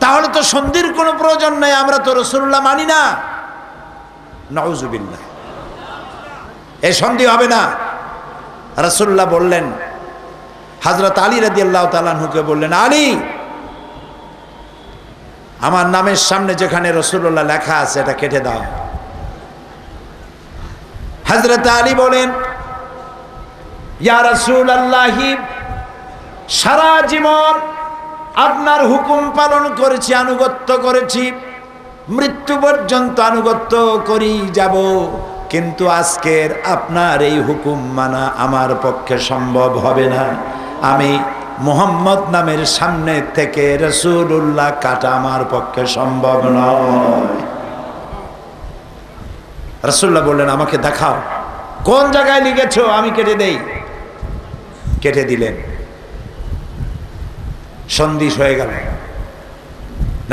তাহলে তো সন্ধির কোনো প্রয়োজন নাই, আমরা তো রাসূলুল্লাহ মানি না। নাউজুবিল্লাহ, এই সন্ধি হবে না। রাসূলুল্লাহ বললেন, হযরত আলী রাদিয়াল্লাহু তাআলা আনহুকে বললেন, আলী, আমার নামের সামনে যেখানে রাসূলুল্লাহ লেখা আছে এটা কেটে দাও। হযরত আলী বলেন, ইয়া রাসূলুল্লাহ, সারা জীবন আপনার হুকুম পালন করেছি, আনুগত্য করেছি, মৃত্যু পর্যন্ত আনুগত্য করি যাব, কিন্তু আজকের আপনার এই হুকুম মানা আমার পক্ষে সম্ভব হবে না। আমি মুহাম্মদ নামের সামনে থেকে রাসূলুল্লাহ কাটা আমার পক্ষে সম্ভব নয়। রাসূলুল্লাহ বললেন, আমাকে দেখাও কোন জায়গায় লিখেছো, আমি কেটে দেই। কেটে দিলেন, সন্ধিশ হয়ে গেল।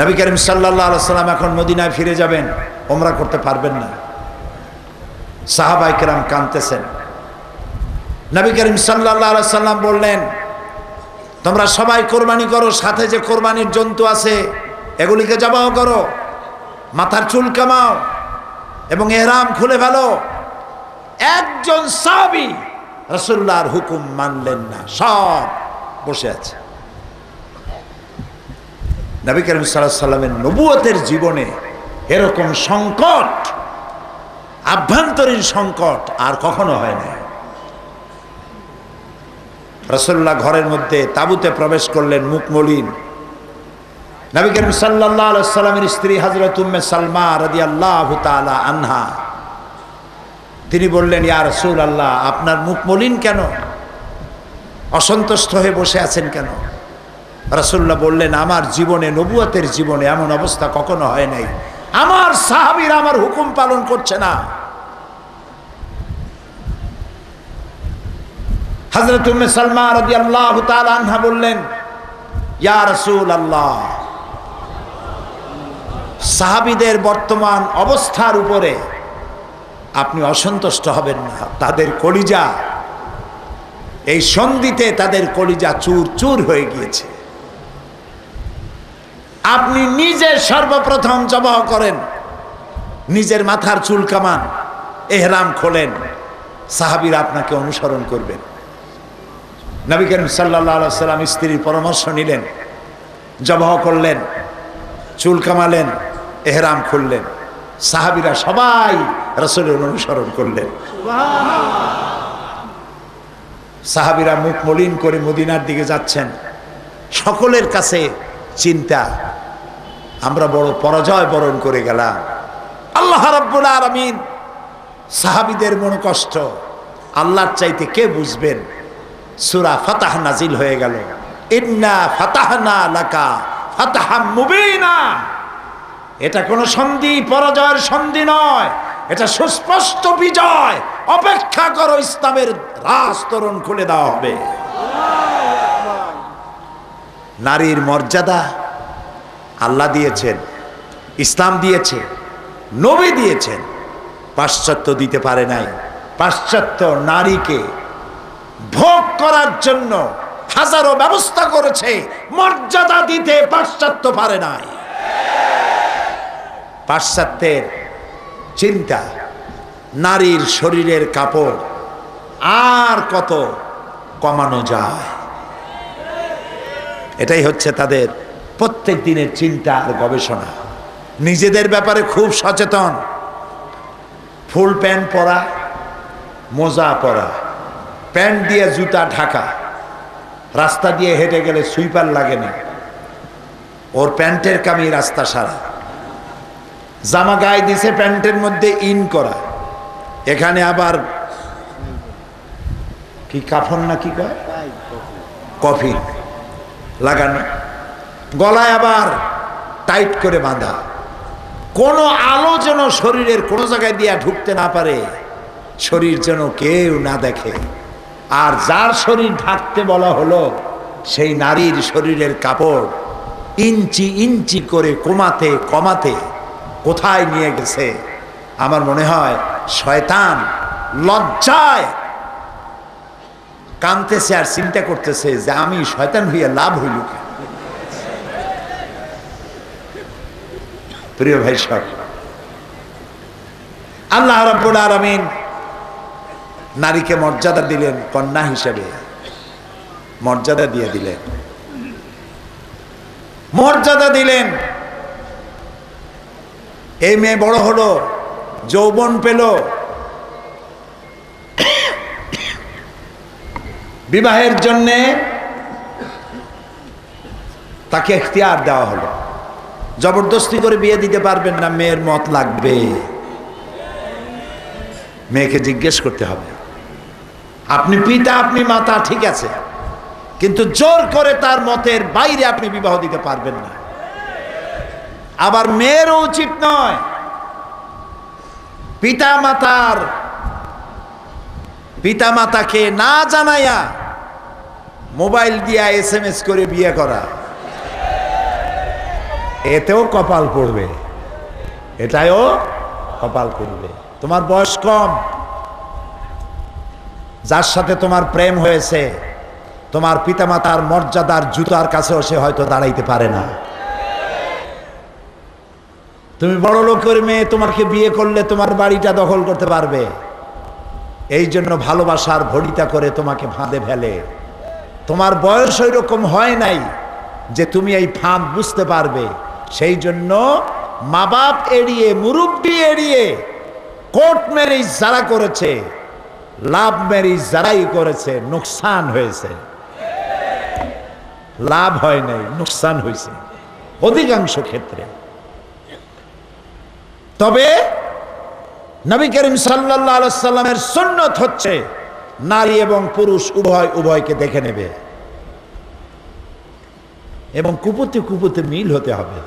নবী করিম সাল্লাল্লাহু আলাইহি সাল্লাম এখন মদিনায় ফিরে যাবেন, ওমরা করতে পারবেন না। সাহাবায়ে কেরাম কাঁদতেছেন। নবী করিম সাল্লাল্লাহু আলাইহি সাল্লাম বললেন, তোমরা সবাই কোরবানি করো, সাথে যে কোরবানির জন্তু আছে এগুলিকে জবাহ করো, মাথার চুল কামাও এবং ইহরাম খুলে ফেলো। একজন সাহাবী রাসূলুল্লাহর হুকুম মানলেন না, সব বসে আছে। নবী করিম সাল্লাল্লাহু আলাইহি সাল্লামের নবুয়তের জীবনে এরকম সংকট, আভ্যন্তরীণ সংকট আর কখনো হয় না। রাসূলুল্লাহ ঘরের মধ্যে তাঁবুতে প্রবেশ করলেন, মুখ মলিন। নবী করিম সাল্লাল্লাহু আলাইহি সাল্লামের স্ত্রী হযরত উম্মে সালমা রাদিয়াল্লাহু তাআলা আনহা, তিনি বললেন, ইয়া রাসূলুল্লাহ, আপনার মুখ মলিন কেন? অসন্তুষ্ট হয়ে বসে আছেন কেন? রাসূলুল্লাহ বললেন, আমার জীবনে, নবুয়তের জীবনে এমন অবস্থা কখনো হয় নাই, আমার সাহাবীরা আমার হুকুম পালন করছে না। হযরত উম্মে সালমা রাদিয়াল্লাহু তাআলা আনহা বললেন, ইয়া রাসূলুল্লাহ, সাহাবীদের বর্তমান অবস্থার উপরে আপনি অসন্তুষ্ট হবেন না। তাদের কলিজা, এই সন্ধিতে তাদের কলিজা চুর চুর হয়ে গিয়েছে। আপনি নিজে সর্বপ্রথম জবাহ করেন, নিজের মাথার চুল কামান, ইহরাম খোলেন, সাহাবীরা আপনাকে অনুসরণ করবেন। নবী করিম সাল্লাল্লাহু আলাইহি সাল্লাম স্ত্রীর পরামর্শ নিলেন, জবাহ করলেন, চুল কামালেন, ইহরাম খুললেন। সাহাবীরা সবাই রাসূলের অনুসরণ করলেন। সাহাবীরা মুখ মলিন করে মদিনার দিকে যাচ্ছেন। সকলের কাছে চিন্তা, আমরা বড় পরাজয় বরণ করে গেলাম। আল্লাহ রাব্বুল আলামিন সাহাবীদের মন কষ্ট আল্লাহর চাইতে কে বুঝবেন? সূরা ফাতাহ নাজিল হয়ে গেল, ইন্না ফাতাহনা লাকা ফাতাহাম মুবিনা। এটা কোনো সন্ধি, পরাজয়ের সন্ধি নয়, এটা সুস্পষ্ট বিজয়। অপেক্ষা করো, ইসলামের রাজতরণ খুলে দেওয়া হবে। নারীর মর্যাদা আল্লাহ দিয়েছেন, ইসলাম দিয়েছে, নবী দিয়েছেন, পাশ্চাত্য দিতে পারে নাই। পাশ্চাত্য নারীকে ভোগ করার জন্য হাজারো ব্যবস্থা করেছে, মর্যাদা দিতে পাশ্চাত্য পারে নাই। পাশ্চাত্যের চিন্তা, নারীর শরীরের কাপড় আর কত কমানো যায়, এটাই হচ্ছে তাদের প্রত্যেক দিনের চিন্তা আর গবেষণা। নিজেদের ব্যাপারে খুব সচেতন। ফুল প্যান্ট পরা, মোজা পরা, প্যান্ট দিয়ে জুতা ঢাকা, রাস্তা দিয়ে হেঁটে গেলে সুইপার লাগে না, ওর প্যান্টের কামি রাস্তা সারা। জামা গায়ে দিছে প্যান্টের মধ্যে ইন করা, এখানে আবার কি কাফন না কি কয় কফি লাগানো, গলায় আবার টাইট করে বাঁধা, কোনো আলো যেন শরীরের কোনো জায়গায় দিয়া ঢুকতে না পারে, শরীর যেন কেউ না দেখে। আর যার শরীর ঢাকতে বলা হলো সেই নারীর শরীরের কাপড় ইঞ্চি ইঞ্চি করে কমাতে কমাতে কোথায় নিয়ে গেছে। আমার মনে হয় শয়তান লজ্জায় কাঁদতেছে আর চিন্তা করতেছে যে আমি শয়তান হইয়া লাভ হইল কি। প্রিয় ভাই সব, আল্লাহ রাব্বুল আলামিন নারীকে মর্যাদা দিলেন, কন্যা হিসেবে মর্যাদা দিয়ে দিলেন, মর্যাদা দিলেন। এই মেয়ে বড় হলো, যৌবন পেল, বিবাহের জন্যে তাকে ইখতিয়ার দেওয়া হলো। জবরদস্তি করে বিয়ে দিতে পারবেন না, মেয়ের মত লাগবে, মেয়েকে জিজ্ঞেস করতে হবে। আপনি পিতা, আপনি মাতা, ঠিক আছে, কিন্তু জোর করে তার মতের বাইরে আপনি বিবাহ দিতে পারবেন না। আবার মেয়েরও উচিত নয় পিতা মাতাকে না জানাইয়া মোবাইল দিয়া SMS করে বিয়ে করা, এতেও কপাল পড়বে, এটাও কপাল পড়বে। তোমার বয়স কম, যার সাথে তোমার প্রেম হয়েছে, তোমার পিতামাতার মর্যাদার জুতার কাছেও সে হয়তো দাঁড়াইতে পারে না। তুমি বড় লোকের মেয়ে, তোমাকে বিয়ে করলে তোমার বাড়িটা দখল করতে পারবে, এই জন্য ভালোবাসার ভরিতা করে তোমাকে ফাঁদে ফেলে। তোমার বয়স ওই রকম হয় নাই যে তুমি এই ফাঁদ বুঝতে পারবে, সেই জন্য মা বাপ এড়িয়ে, মুরব্বি এড়িয়ে, কোর্ট ম্যারেজ যারা করেছে, লাভ ম্যারেজ যারাই করেছে, নোকসান হয়েছে, লাভ হয় নাই, নোকসান হয়েছে অধিকাংশ ক্ষেত্রে। তবে নবী করিম সাল্লাল্লাহু আলাইহি ওয়াসাল্লামের সুন্নত হচ্ছে নারী এবং পুরুষ উভয়কে দেখে নেবে, এবং কুপুতে কুপুতে মিল হতে হবে।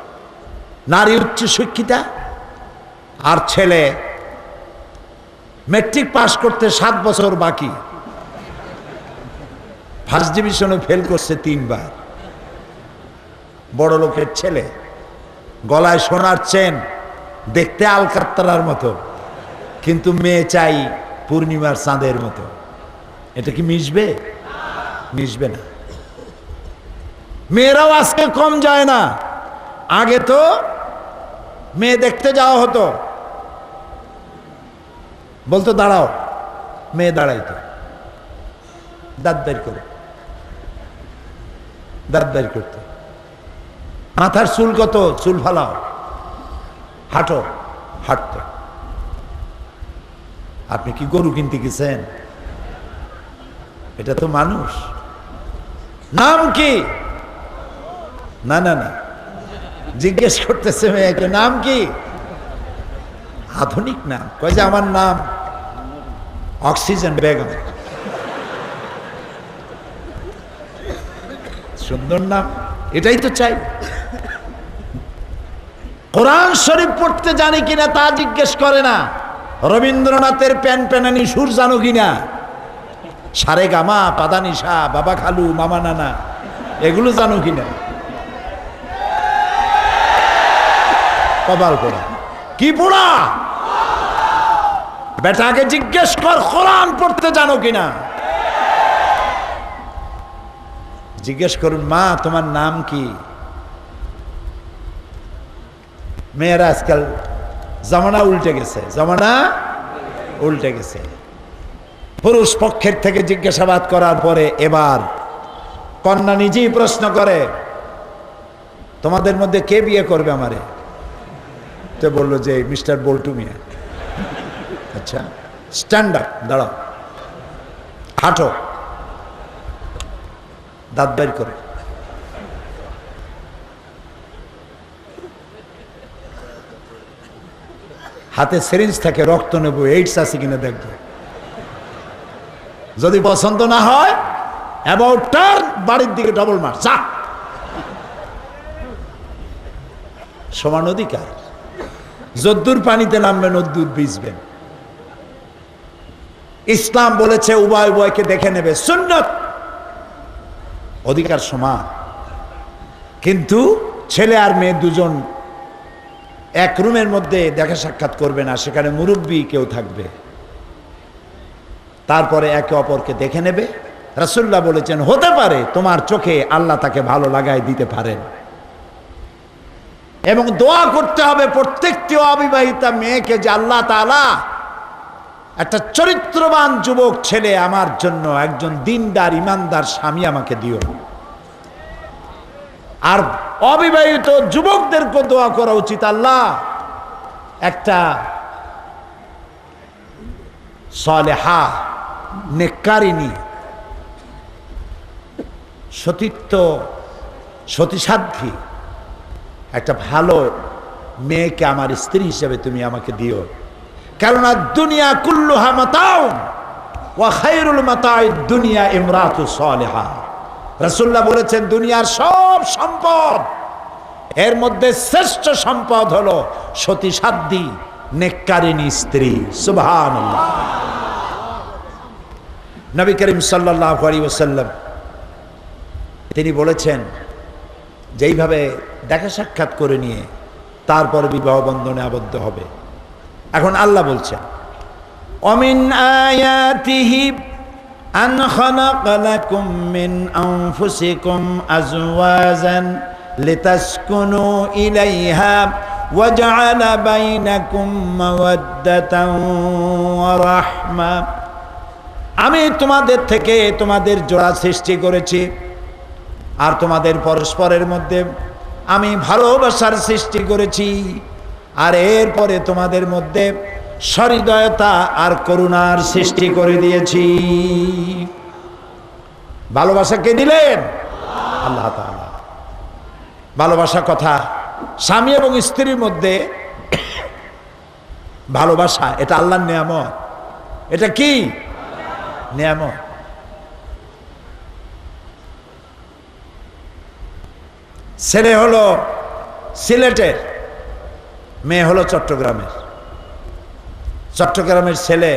নারী উচ্চ শিক্ষিতা আর ছেলে ম্যাট্রিক পাস করতে 7 বছর বাকি, ফার্স্ট ডিভিশনে ফেল করছে 3 বার। বড় লোকের ছেলে, গলায় সোনার চেন, দেখতে আলকাত্তারার মতো, কিন্তু মেয়ে চাই পূর্ণিমার চাঁদের মতো। এটা কি মিশবে? মিশবে না। মেয়েরাও আজকে কম যায় না। আগে তো মেয়ে দেখতে যাওয়া হতো, বলতো দাঁড়াও, মেয়ে দাঁড়াইতো, দাঁত বের করে, দাঁত বের করতো, মাথার চুল কত, চুল ফালাও, হাঁটো, হাঁটতো। আপনি কি গরু কিনতে গেছেন? এটা তো মানুষ। নাম কি? না না না, জিজ্ঞেস করতেছে মেয়েকে নাম কি? আধুনিক নাম। কয় যে আমার নাম অক্সিজেন বেগম। সুন্দর নাম, এটাই তো চাই। কোরআন শরীফ পড়তে জানি কিনা তা জিজ্ঞেস করে না। রবীন্দ্রনাথের প্যান প্যানানি সুর জানো কিনা, সারে গামা, পাদানিসা, বাবা খালু, মামা নানা, এগুলো জানো কিনা? কপাল পোড়া। কি পোড়া? বেটাকে জিজ্ঞেস কর কোরআন পড়তে জানো কিনা। জিজ্ঞেস করুন, মা তোমার নাম কি? মেয়েরা আজকাল জামানা উল্টে গেছে, জামানা উল্টে গেছে। পুরুষ পক্ষের থেকে জিজ্ঞাসাবাদ করার পরে এবার কন্যা নিজেই প্রশ্ন করে, তোমাদের মধ্যে কে বিয়ে করবে আমারে? তো বললো যে মিস্টার বল্টু মিয়া। আচ্ছা, স্ট্যান্ড আপ, দাঁড়াও, হাঁটো, দাঁত বের করে। হাতে সিরিঞ্জ থাকে, রক্ত নেবো, এইডস আছে কিনা দেখবো। যদি পছন্দ না হয় অ্যাবাউট টার্ন, বাড়ির দিকে ডবল মার, যা। সমান অধিকার, যদ্দূর পানিতে নামবেন অদ্দূর ভিজবেন। ইসলাম বলেছে উভয় উভয়কে দেখে নেবে, সুন্নত, অধিকার সমান। কিন্তু ছেলে আর মেয়ে দুজন এক রুমের মধ্যে দেখা সাক্ষাৎ করবে না, সেখানে মুরব্বী কেউ থাকবে, তারপরে একে অপরকে দেখে নেবে। রাসূলুল্লাহ বলেছেন হতে পারে তোমার চোখে আল্লাহ তাকে ভালো লাগাই দিতে পারেন, এবং দোয়া করতে হবে প্রত্যেকটি অবিবাহিতা মেয়েকে যে আল্লাহ তাআলা একটা চরিত্রবান যুবক ছেলে আমার জন্য, একজন দিনদার ইমানদার স্বামী আমাকে দিও। আর অবিবাহিত যুবকদেরকে দোয়া করা উচিত, আল্লাহ একটা সালেহা নেককারিনী সতীত্ব সতীসাধ্যী একটা ভালো মেয়েকে আমার স্ত্রী হিসেবে তুমি আমাকে দিও। কেননা দুনিয়া কুল্লুহা মাতাউন ওয়া খায়রুল মাতাইদ দুনিয়া ইমরাতু সালেহা। রাসূলুল্লাহ বলেছেন দুনিয়ার সব সম্পদ, এর মধ্যে শ্রেষ্ঠ সম্পদ হলো সতীসাধ্যী নেককারিনী স্ত্রী। সুবহানাল্লাহ। নবী করিম সাল্লাল্লাহু আলাইহি ওয়াসাল্লাম তিনি বলেছেন যেইভাবে দেখা সাক্ষাৎ করে নিয়ে তারপর বিবাহ বন্ধনে আবদ্ধ হবে। এখন আল্লাহ বলছেন অমিন আয়াতিহি আন খালাকা লাকুম মিন আনফুসিকুম আজওয়াজান লিতাসকুনু ইলাইহা ওয়া জাআলা বাইনাকুম মাওয়াদ্দাতান ওয়া রাহমা। আমি তোমাদের থেকে তোমাদের জোড়া সৃষ্টি করেছি, আর তোমাদের পরস্পরের মধ্যে আমি ভালোবাসার সৃষ্টি করেছি, আর এরপরে তোমাদের মধ্যে সহৃদয়তা আর করুণার সৃষ্টি করে দিয়েছি। ভালোবাসা কে দিলেন? আল্লাহ তাআলা। ভালোবাসা কথা স্বামী এবং স্ত্রীর মধ্যে ভালোবাসা, এটা আল্লাহর নিয়ামত। এটা কি নিয়ামত? ছেলে হলো সিলেটের, মেয়ে হলো চট্টগ্রামের। চট্টগ্রামের ছেলে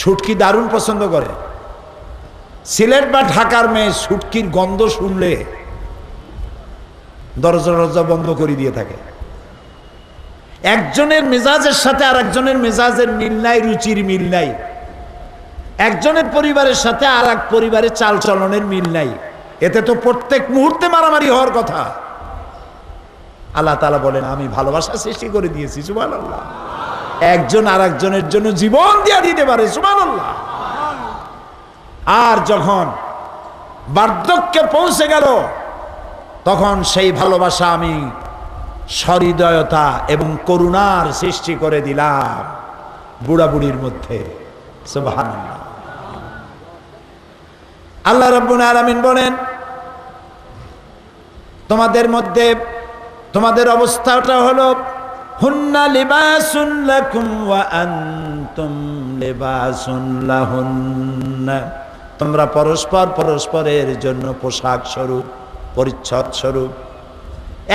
শুটকি দারুণ পছন্দ করে, সিলেট বা ঢাকার মেয়ে শুটকির গন্ধ শুনলে দরজা দরজা বন্ধ করে দিয়ে থাকে। একজনের মেজাজের সাথে আর একজনের মেজাজের মিল নাই, রুচির মিল নাই। একজনের পরিবারের সাথে আর এক পরিবারের চাল চলনের মিল নাই, এতে তো প্রত্যেক মুহূর্তে মারামারি হওয়ার কথা। আল্লাহ তাআলা বলেন আমি ভালোবাসা সৃষ্টি করে দিয়েছি। সুবহানাল্লাহ। একজন আর একজনের জন্য জীবন দিয়ে দিতে পারে। সুবহানাল্লাহ। আর যখন বার্ধক্যে পৌঁছে গেল তখন সেই ভালোবাসা আমি সহৃদয়তা এবং করুণার সৃষ্টি করে দিলাম বুড়া বুড়ির মধ্যে। সুবহানাল্লাহ। আল্লাহ রাব্বুল আলামিন বলেন তোমাদের মধ্যে তোমাদের অবস্থাটা হলো হুন্না লিবাসুন লাকুম ওয়া আনতুম লিবাসুন লাহুন্না। তোমরা পরস্পর পরস্পরের জন্য পোশাক স্বরূপ, পরিচ্ছদ স্বরূপ,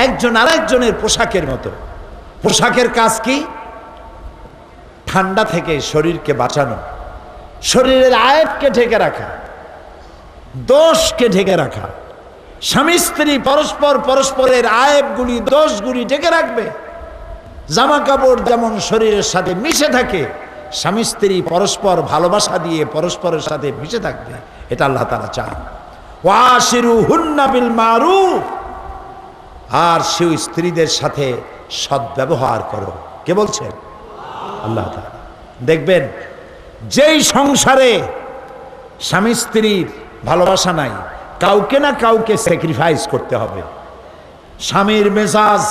একজন আরেকজনের পোশাকের মতো। পোশাকের কাজ কি? ঠান্ডা থেকে শরীরকে বাঁচানো, শরীরের আয়েবকে ঢেকে রাখা, দোষকে ঢেকে রাখা। স্বামী স্ত্রী পরস্পর পরস্পরের আয়েবগুলি, দোষগুলি ঢেকে রাখবে। জামা কাপড় যেমন শরীরের সাথে মিশে থাকে, স্বামী স্ত্রী পরস্পর ভালোবাসা দিয়ে পরস্পরের সাথে মিশে থাকবে, এটা আল্লাহ তাআলা চান। ওয়াশিরুহুন্না বিল মারুফ। আর সেই স্ত্রীদের সাথে সদ্ব্যবহার করো, কে বলছেন? আল্লাহ তাআলা। দেখবেন যেই সংসারে স্বামী স্ত্রীর ভালোবাসা নাই, কাউকে না কাউকে স্যাক্রিফাইস করতে হবে। স্বামীর মেজাজ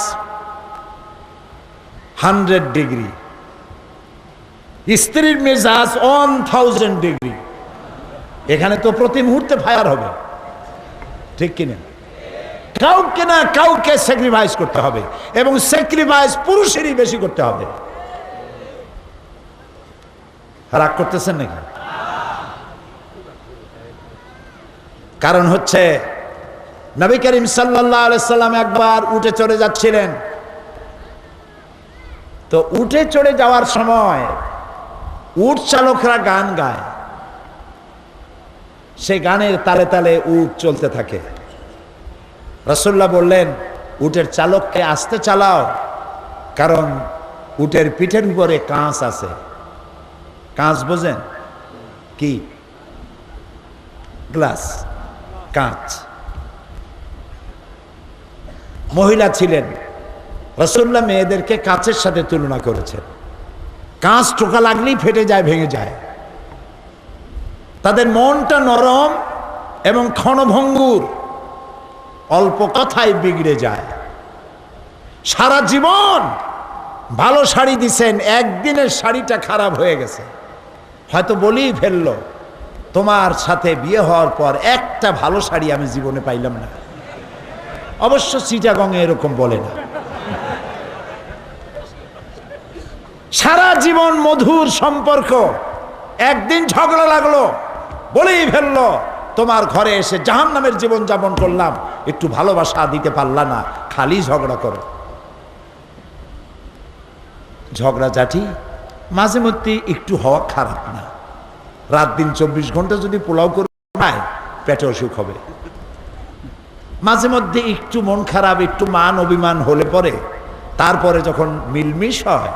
100 ডিগ্রি, স্ত্রীর মেজাজ 1000 ডিগ্রি। এখানে তো প্রতি মুহূর্তে ফায়ার হবে, ঠিক কিনা? কাউকে না কাউকে স্যাক্রিফাইস করতে হবে, এবং স্যাক্রিফাইস পুরুষেরই বেশি করতে হবে। রাগ করতেছেন নাকি? কারণ হচ্ছে নবী করিম সাল্লাল্লাহু আলাইহি সাল্লাম একবার উঠে চড়ে যাচ্ছিলেন। তো উঠে চড়ে যাওয়ার সময় উট চালকরা গান গায়, সেই গানের তালে তালে উট চলতে থাকে। রাসূলুল্লাহ বললেন, উটের চালককে আস্তে চালাও, কারণ উটের পিঠের উপরে কাঁচ আছে। কাঁচ বোঝেন কি? গ্লাস, কাঁচ। মহিলা ছিলেন, রাসূলুল্লাহ মেয়েদেরকে কাঁচের সাথে তুলনা করেছেন। কাঁচ টোকা লাগলেই ফেটে যায়, ভেঙে যায়। তাদের মনটা নরম এবং ক্ষণভঙ্গুর, অল্প কথায় বিগড়ে যায়। সারা জীবন ভালো শাড়ি দিছেন, একদিনের শাড়িটা খারাপ হয়ে গেছে, হয়তো বলেই ফেললো, তোমার সাথে বিয়ে হওয়ার পর একটা ভালো শাড়ি আমি জীবনে পাইলাম না। অবশ্য চিটাগংয়ে এরকম বলে না। সারা জীবন মধুর সম্পর্ক, একদিন ঝগড়া লাগলো, বলেই ফেললো, তোমার ঘরে এসে জাহান্নামের জীবন যাপন করলাম, একটু ভালোবাসা দিতে পারলা না, খালি ঝগড়া করো। ঝগড়াঝাটি মাঝে মধ্যে একটু হওয়া খারাপ না। রাত দিন 24 ঘন্টা যদি পোলাও করে খায়, পেটে অসুখ হবে। মাঝে মধ্যে একটু মন খারাপ, একটু মান অভিমান হলে পরে, তারপরে যখন মিলমিশ হয়,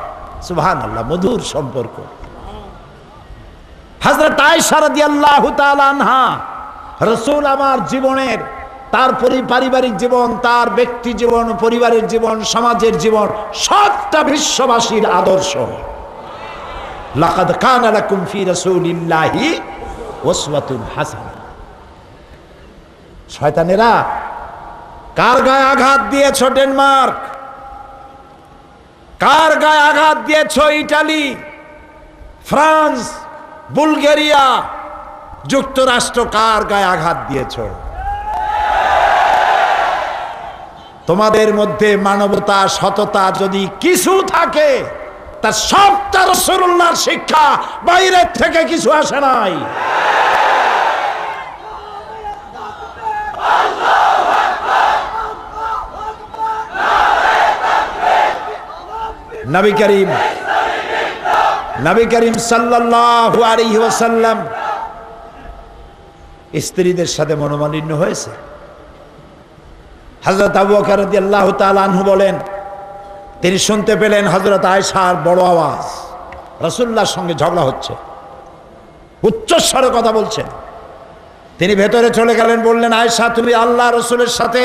সুবহানাল্লাহ, মধুর সম্পর্ক। হযরত আয়েশা রাদিয়াল্লাহু তাআলা আনহা, রাসূল আমার জীবনের, তার পারিবারিক জীবন, তার ব্যক্তি জীবন, পরিবারের জীবন, সমাজের জীবন, সবটা বিশ্ববাসীর আদর্শ। লাকাদ কানা লাকুম ফি রাসূলিল্লাহি উসওয়াতুন হাসানাহ। শয়তানেরা কার গায়ে আঘাত দিয়েছ? ডেনমার্ক। কার গায়ে আঘাত দিয়েছ? ইটালি, ফ্রান্স, বুলগেরিয়া, যুক্তরাষ্ট্র। কার গায়ে আঘাত দিয়েছ? তোমাদের মধ্যে মানবতা, সততা যদি কিছু থাকে, তার সবটা রাসূলুল্লাহর শিক্ষা, বাইরের থেকে কিছু আসে নাই। নবী করিম সাল্লাল্লাহু আলাইহি ওয়াসাল্লাম স্ত্রীদের সাথে মনোমালিন্য হয়েছে। হযরত আবু বকর রাদিয়াল্লাহু তাআলা আনহু বলেন, তিনি শুনতে পেলেন হযরত আয়েশার বড় আওয়াজ, রাসূলুল্লাহর সঙ্গে ঝগড়া হচ্ছে, উচ্চস্বরে কথা বলছেন। তিনি ভেতরে চলে গেলেন, বললেন, আয়েশা, তুমি আল্লাহ রাসূলের সাথে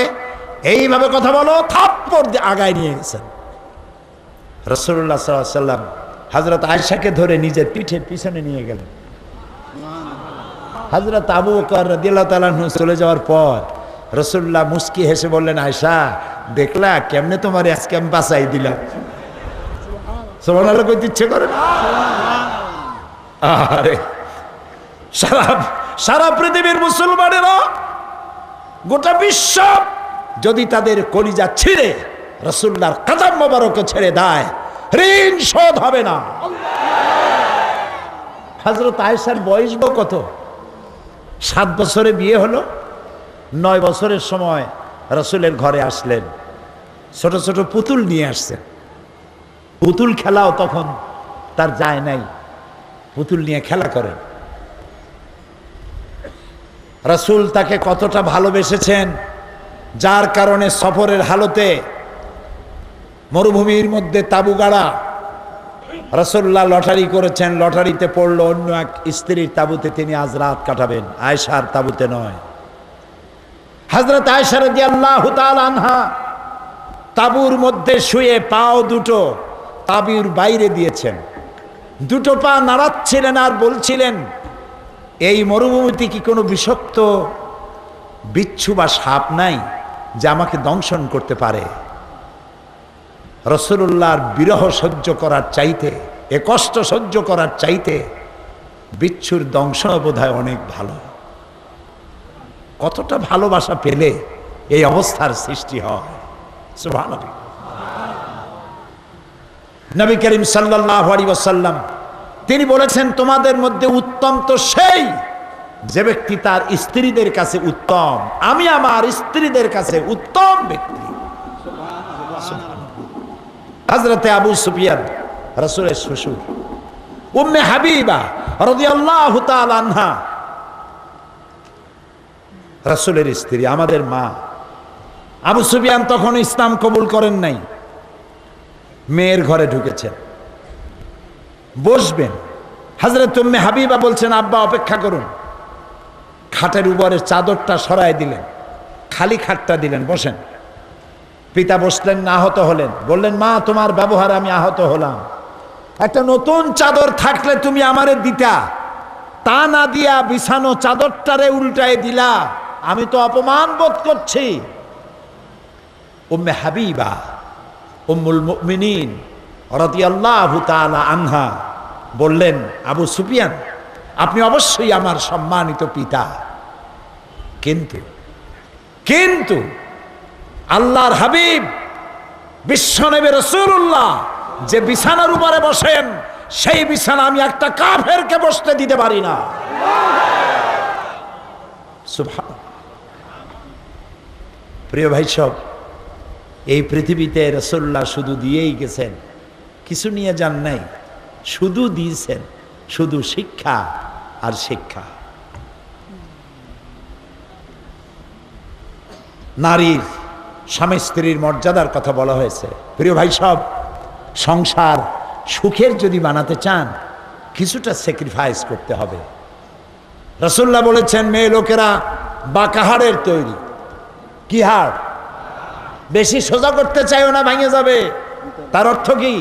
এইভাবে কথা বলো? থাপ্পড় দিয়ে আগায় নিয়ে গেছেন। রাসূলুল্লাহ সাল্লাল্লাহু আলাইহি ওয়াসাল্লাম হযরত আয়েশাকে ধরে নিজের পিঠের পিছনে নিয়ে গেলেন। হযরত আবু বকর রাদিয়াল্লাহু তাআলা আনহু চলে যাওয়ার পর রাসূলুল্লাহ মুস্কি হেসে বললেন, আয়েশা, দেখলা কেমনে তোমার আজকে আমি বাঁচাই দিলাম। সুবহানাল্লাহ কইতে ইচ্ছে করে না? আরে সারা পৃথিবীর মুসলমানেরা, গোটা বিশ্ব যদি তাদের কলিজা ছিঁড়ে রাসূলুল্লাহর কদম মোবারক ছেড়ে দেয়, ঋণ শোধ হবে না। হযরত আয়েশার বয়স কত? 7 বছরে বিয়ে হলো। 9 বছরের সময় রাসূলের ঘরে আসলেন, ছোট ছোট পুতুল নিয়ে আসছেন। পুতুল খেলাও তখন তার যায় নাই, পুতুল নিয়ে খেলা করেন। রাসূল তাকে কতটা ভালোবেসেছেন, যার কারণে সফরের হালতে মরুভূমির মধ্যে তাবু গাড়া, রাসূলুল্লাহ লটারি করেছেন, লটারিতে পড়লো অন্য এক স্ত্রীর তাবুতে তিনি আজ রাত কাটাবেন, আয়েশার তাবুতে নয়। হযরত আয়েশা রাদিয়াল্লাহু তাআলা আনহা তাবুর মধ্যে শুয়ে পাও দুটো তাবির বাইরে দিয়েছেন, দুটো পা নাড়াচ্ছিলেন আর বলছিলেন, এই মরুভূমিতে কি কোনো বিষাক্ত বিচ্ছু বা সাপ নাই যে আমাকে দংশন করতে পারে? রাসূলুল্লাহর বিরহ সহ্য করার চাইতে, এ কষ্ট সহ্য করার চাইতে বিচ্ছুর দংশন বোধহয় অনেক ভালো। কতটা ভালোবাসা পেলে এই অবস্থার সৃষ্টি হয়। সুবহানাল্লাহ। নবী করিম সাল্লাল্লাহু আলাইহি ওয়াসাল্লাম তিনি বলেছেন, তোমাদের মধ্যে উত্তম তো সেই যে ব্যক্তি তার স্ত্রীদের কাছে উত্তম। আমি আমার স্ত্রীদের কাছে উত্তম ব্যক্তি। হযরতে আবু সুফিয়ান রাসূলের শ্বশুর, উম্মে হাবিবা রাদিয়াল্লাহু তাআলা আনহা রাসূলের স্ত্রী, আমাদের মা। আবু সুফিয়ান তখন ইসলাম কবুল করেন নাই, মেয়ের ঘরে ঢুকেছেন, বসবেন। হযরত উম্মে হাবিবা বলছেন, আব্বা অপেক্ষা করুন। খাটের উপরের চাদরটা সরায় দিলেন, খালি খাটটা দিলেন, বসেন। পিতা বসলেন না, আহত হলেন। বললেন, মা তোমার ব্যবহারে আমি আহত হলাম, একটা নতুন চাদর থাকলে তুমি আমারে দিতা, তা না দিয়া বিছানো চাদরটারে উল্টায় দিলা, আমি তো অপমান বোধ করছি। উম্মে হাবিবা উম্মুল মুমিনিন রাদিয়াল্লাহু তাআলা আনহা বললেন, আবু সুফিয়ান আপনি অবশ্যই আমার সম্মানিত পিতা, কিন্তু কিন্তু আল্লাহর হাবিব বিশ্বনবী রাসূলুল্লাহ যে বিছানার উপরে বসেন, সেই বিছানা আমি একটা কাফেরকে বসতে দিতে পারি না। সুবহানাল্লাহ। প্রিয় ভাই সব, এই পৃথিবীতে রাসূলুল্লাহ শুধু দিয়েই গেছেন, কিছু নিয়ে যান নাই, শুধু দিয়েছেন, শুধু শিক্ষা আর শিক্ষা। নারীর স্বামী স্ত্রীর মর্যাদার কথা বলা হয়েছে। প্রিয় ভাই সব, সংসার সুখের যদি বানাতে চান, কিছুটা স্যাক্রিফাইস করতে হবে। রাসূলুল্লাহ বলেছেন, মেয়ে লোকেরা বাঁকা হাড়ের তৈরি। কি হাড়? বেশি সোজা করতে চাইও না, ভেঙে যাবে। তার অর্থ কি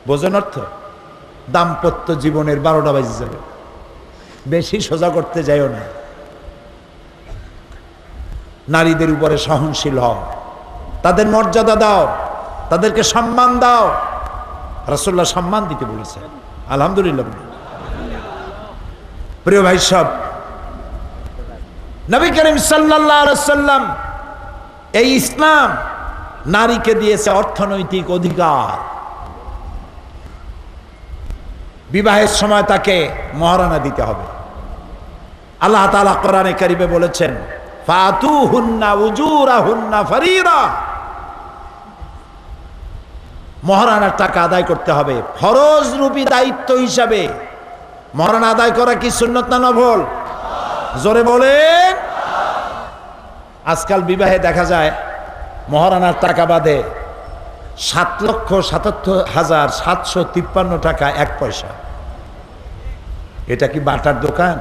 বোঝেন? অর্থ দাম্পত্য জীবনের 12টা বাজে যাবে। বেশি সোজা করতে যাইও না। নারীদের উপরে সহনশীল হও, তাদের মর্যাদা দাও, তাদেরকে সম্মান দাও। রাসূলুল্লাহ সম্মান দিতে বলেছেন, আলহামদুলিল্লাহ। প্রিয় ভাই সব, নবী করিম সাল্লাল্লাহু আলাইহি ওয়াসাল্লাম এই ইসলাম নারীকে দিয়েছে অর্থনৈতিক অধিকার। বিবাহের সময় তাকে মহারানা দিতে হবে। আল্লাহ তাআলা কোরআনে কারিমে বলেছেন, ফাতুহুন্না উজুরাহুন্না ফারিদা। মহারানার টাকা আদায় করতে হবে ফরজ রূপী দায়িত্ব হিসাবে। মহারানা আদায় করা কি সুন্নত না নফল? জোরে বলেন। আজকাল বিবাহে দেখা যায় মহারানার টাকা বাদে 7,77,753 টাকা 1 পয়সা। এটা কি বাটার দোকান?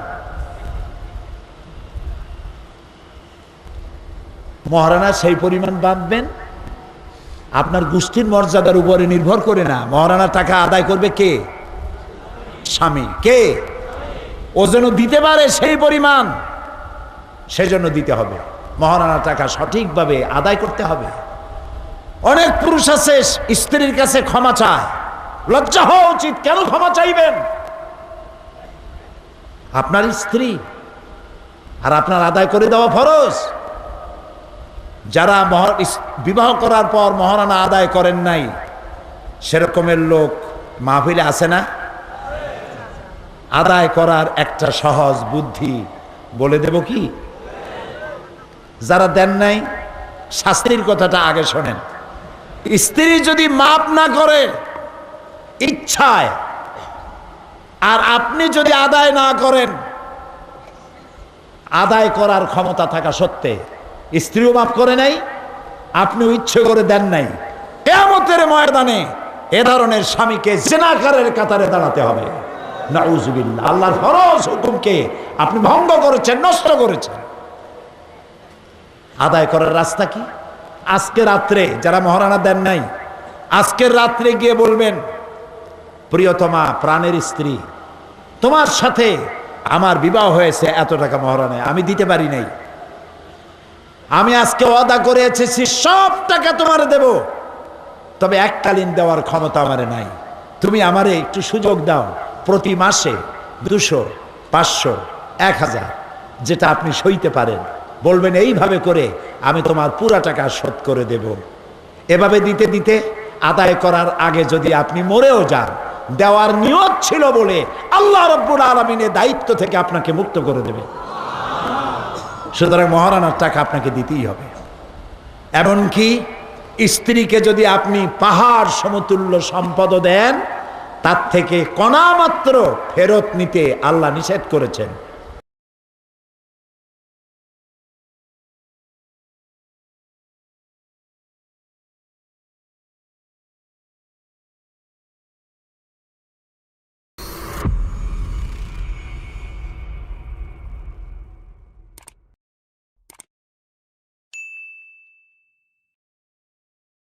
মহারানা সেই পরিমাণ বাঁধবেন, আপনার গোষ্ঠীর মর্যাদার উপরে নির্ভর করে না। মহারানার টাকা আদায় করবে কে? স্বামী। কে? ও যেন দিতে পারে সেই পরিমাণ, সেজন্য দিতে হবে। মহারানার টাকা সঠিকভাবে আদায় করতে হবে। অনেক পুরুষ আছে স্ত্রীর কাছে ক্ষমা চায়, লজ্জা হওয়া উচিত। কেন ক্ষমা চাইবেন? আপনার স্ত্রী, আর আপনার আদায় করে দেওয়া ফরজ। যারা বিবাহ করার পর মহারানা আদায় করেন নাই, সেরকমের লোক মাহফিলে আছে না? আদায় করার একটা সহজ বুদ্ধি বলে দেব কি? যারা দেন নাই, শাস্তির কথাটা আগে শোনেন। স্ত্রী যদি মাপ না করে ইচ্ছায়, আর আপনি যদি আদায় না করেন, আদায় করার ক্ষমতা থাকা সত্ত্বে স্ত্রীও মাফ করে নাই, আপনিও ইচ্ছে করে দেন নাই, কিয়ামতের ময়দানে এ ধরনের স্বামীকে জিনাকারের কাতারে দাঁড়াতে হবে। নাউজুবিল্লাহ। আল্লাহর ফরজ হুকুমকে আপনি ভঙ্গ করেছেন, নষ্ট করেছেন। আদায় করার রাস্তা কি? আজকে রাত্রে যারা মহারানা দেন নাই, আজকের রাত্রে গিয়ে বলবেন, প্রিয়তমা, প্রাণের স্ত্রী, তোমার সাথে আমার বিবাহ হয়েছে, এত টাকা মহারণে আমি দিতে পারি নাই, আমি আজকে ওয়াদা করে এসেছি সব টাকা তোমার দেব, তবে এককালীন দেওয়ার ক্ষমতা আমার নাই, তুমি আমারে একটু সুযোগ দাও, প্রতি মাসে 200, 500, 1000 যেটা আপনি সইতে পারেন। বলবেন এইভাবে করে আমি তোমার পুরা টাকা শোধ করে দেব। এভাবে দিতে দিতে আদায় করার আগে যদি আপনি মরেও যান, দেওয়ার নিয়ত ছিল বলে আল্লাহ রাব্বুল আলামিনের দায়িত্ব থেকে আপনাকে মুক্ত করে দেবে। সুতরাং মহারানার টাকা আপনাকে দিতেই হবে। এমনকি স্ত্রীকে যদি আপনি পাহাড় সমতুল্য সম্পদ দেন, তার থেকে কণা মাত্র ফেরত নিতে আল্লাহ নিষেধ করেছেন।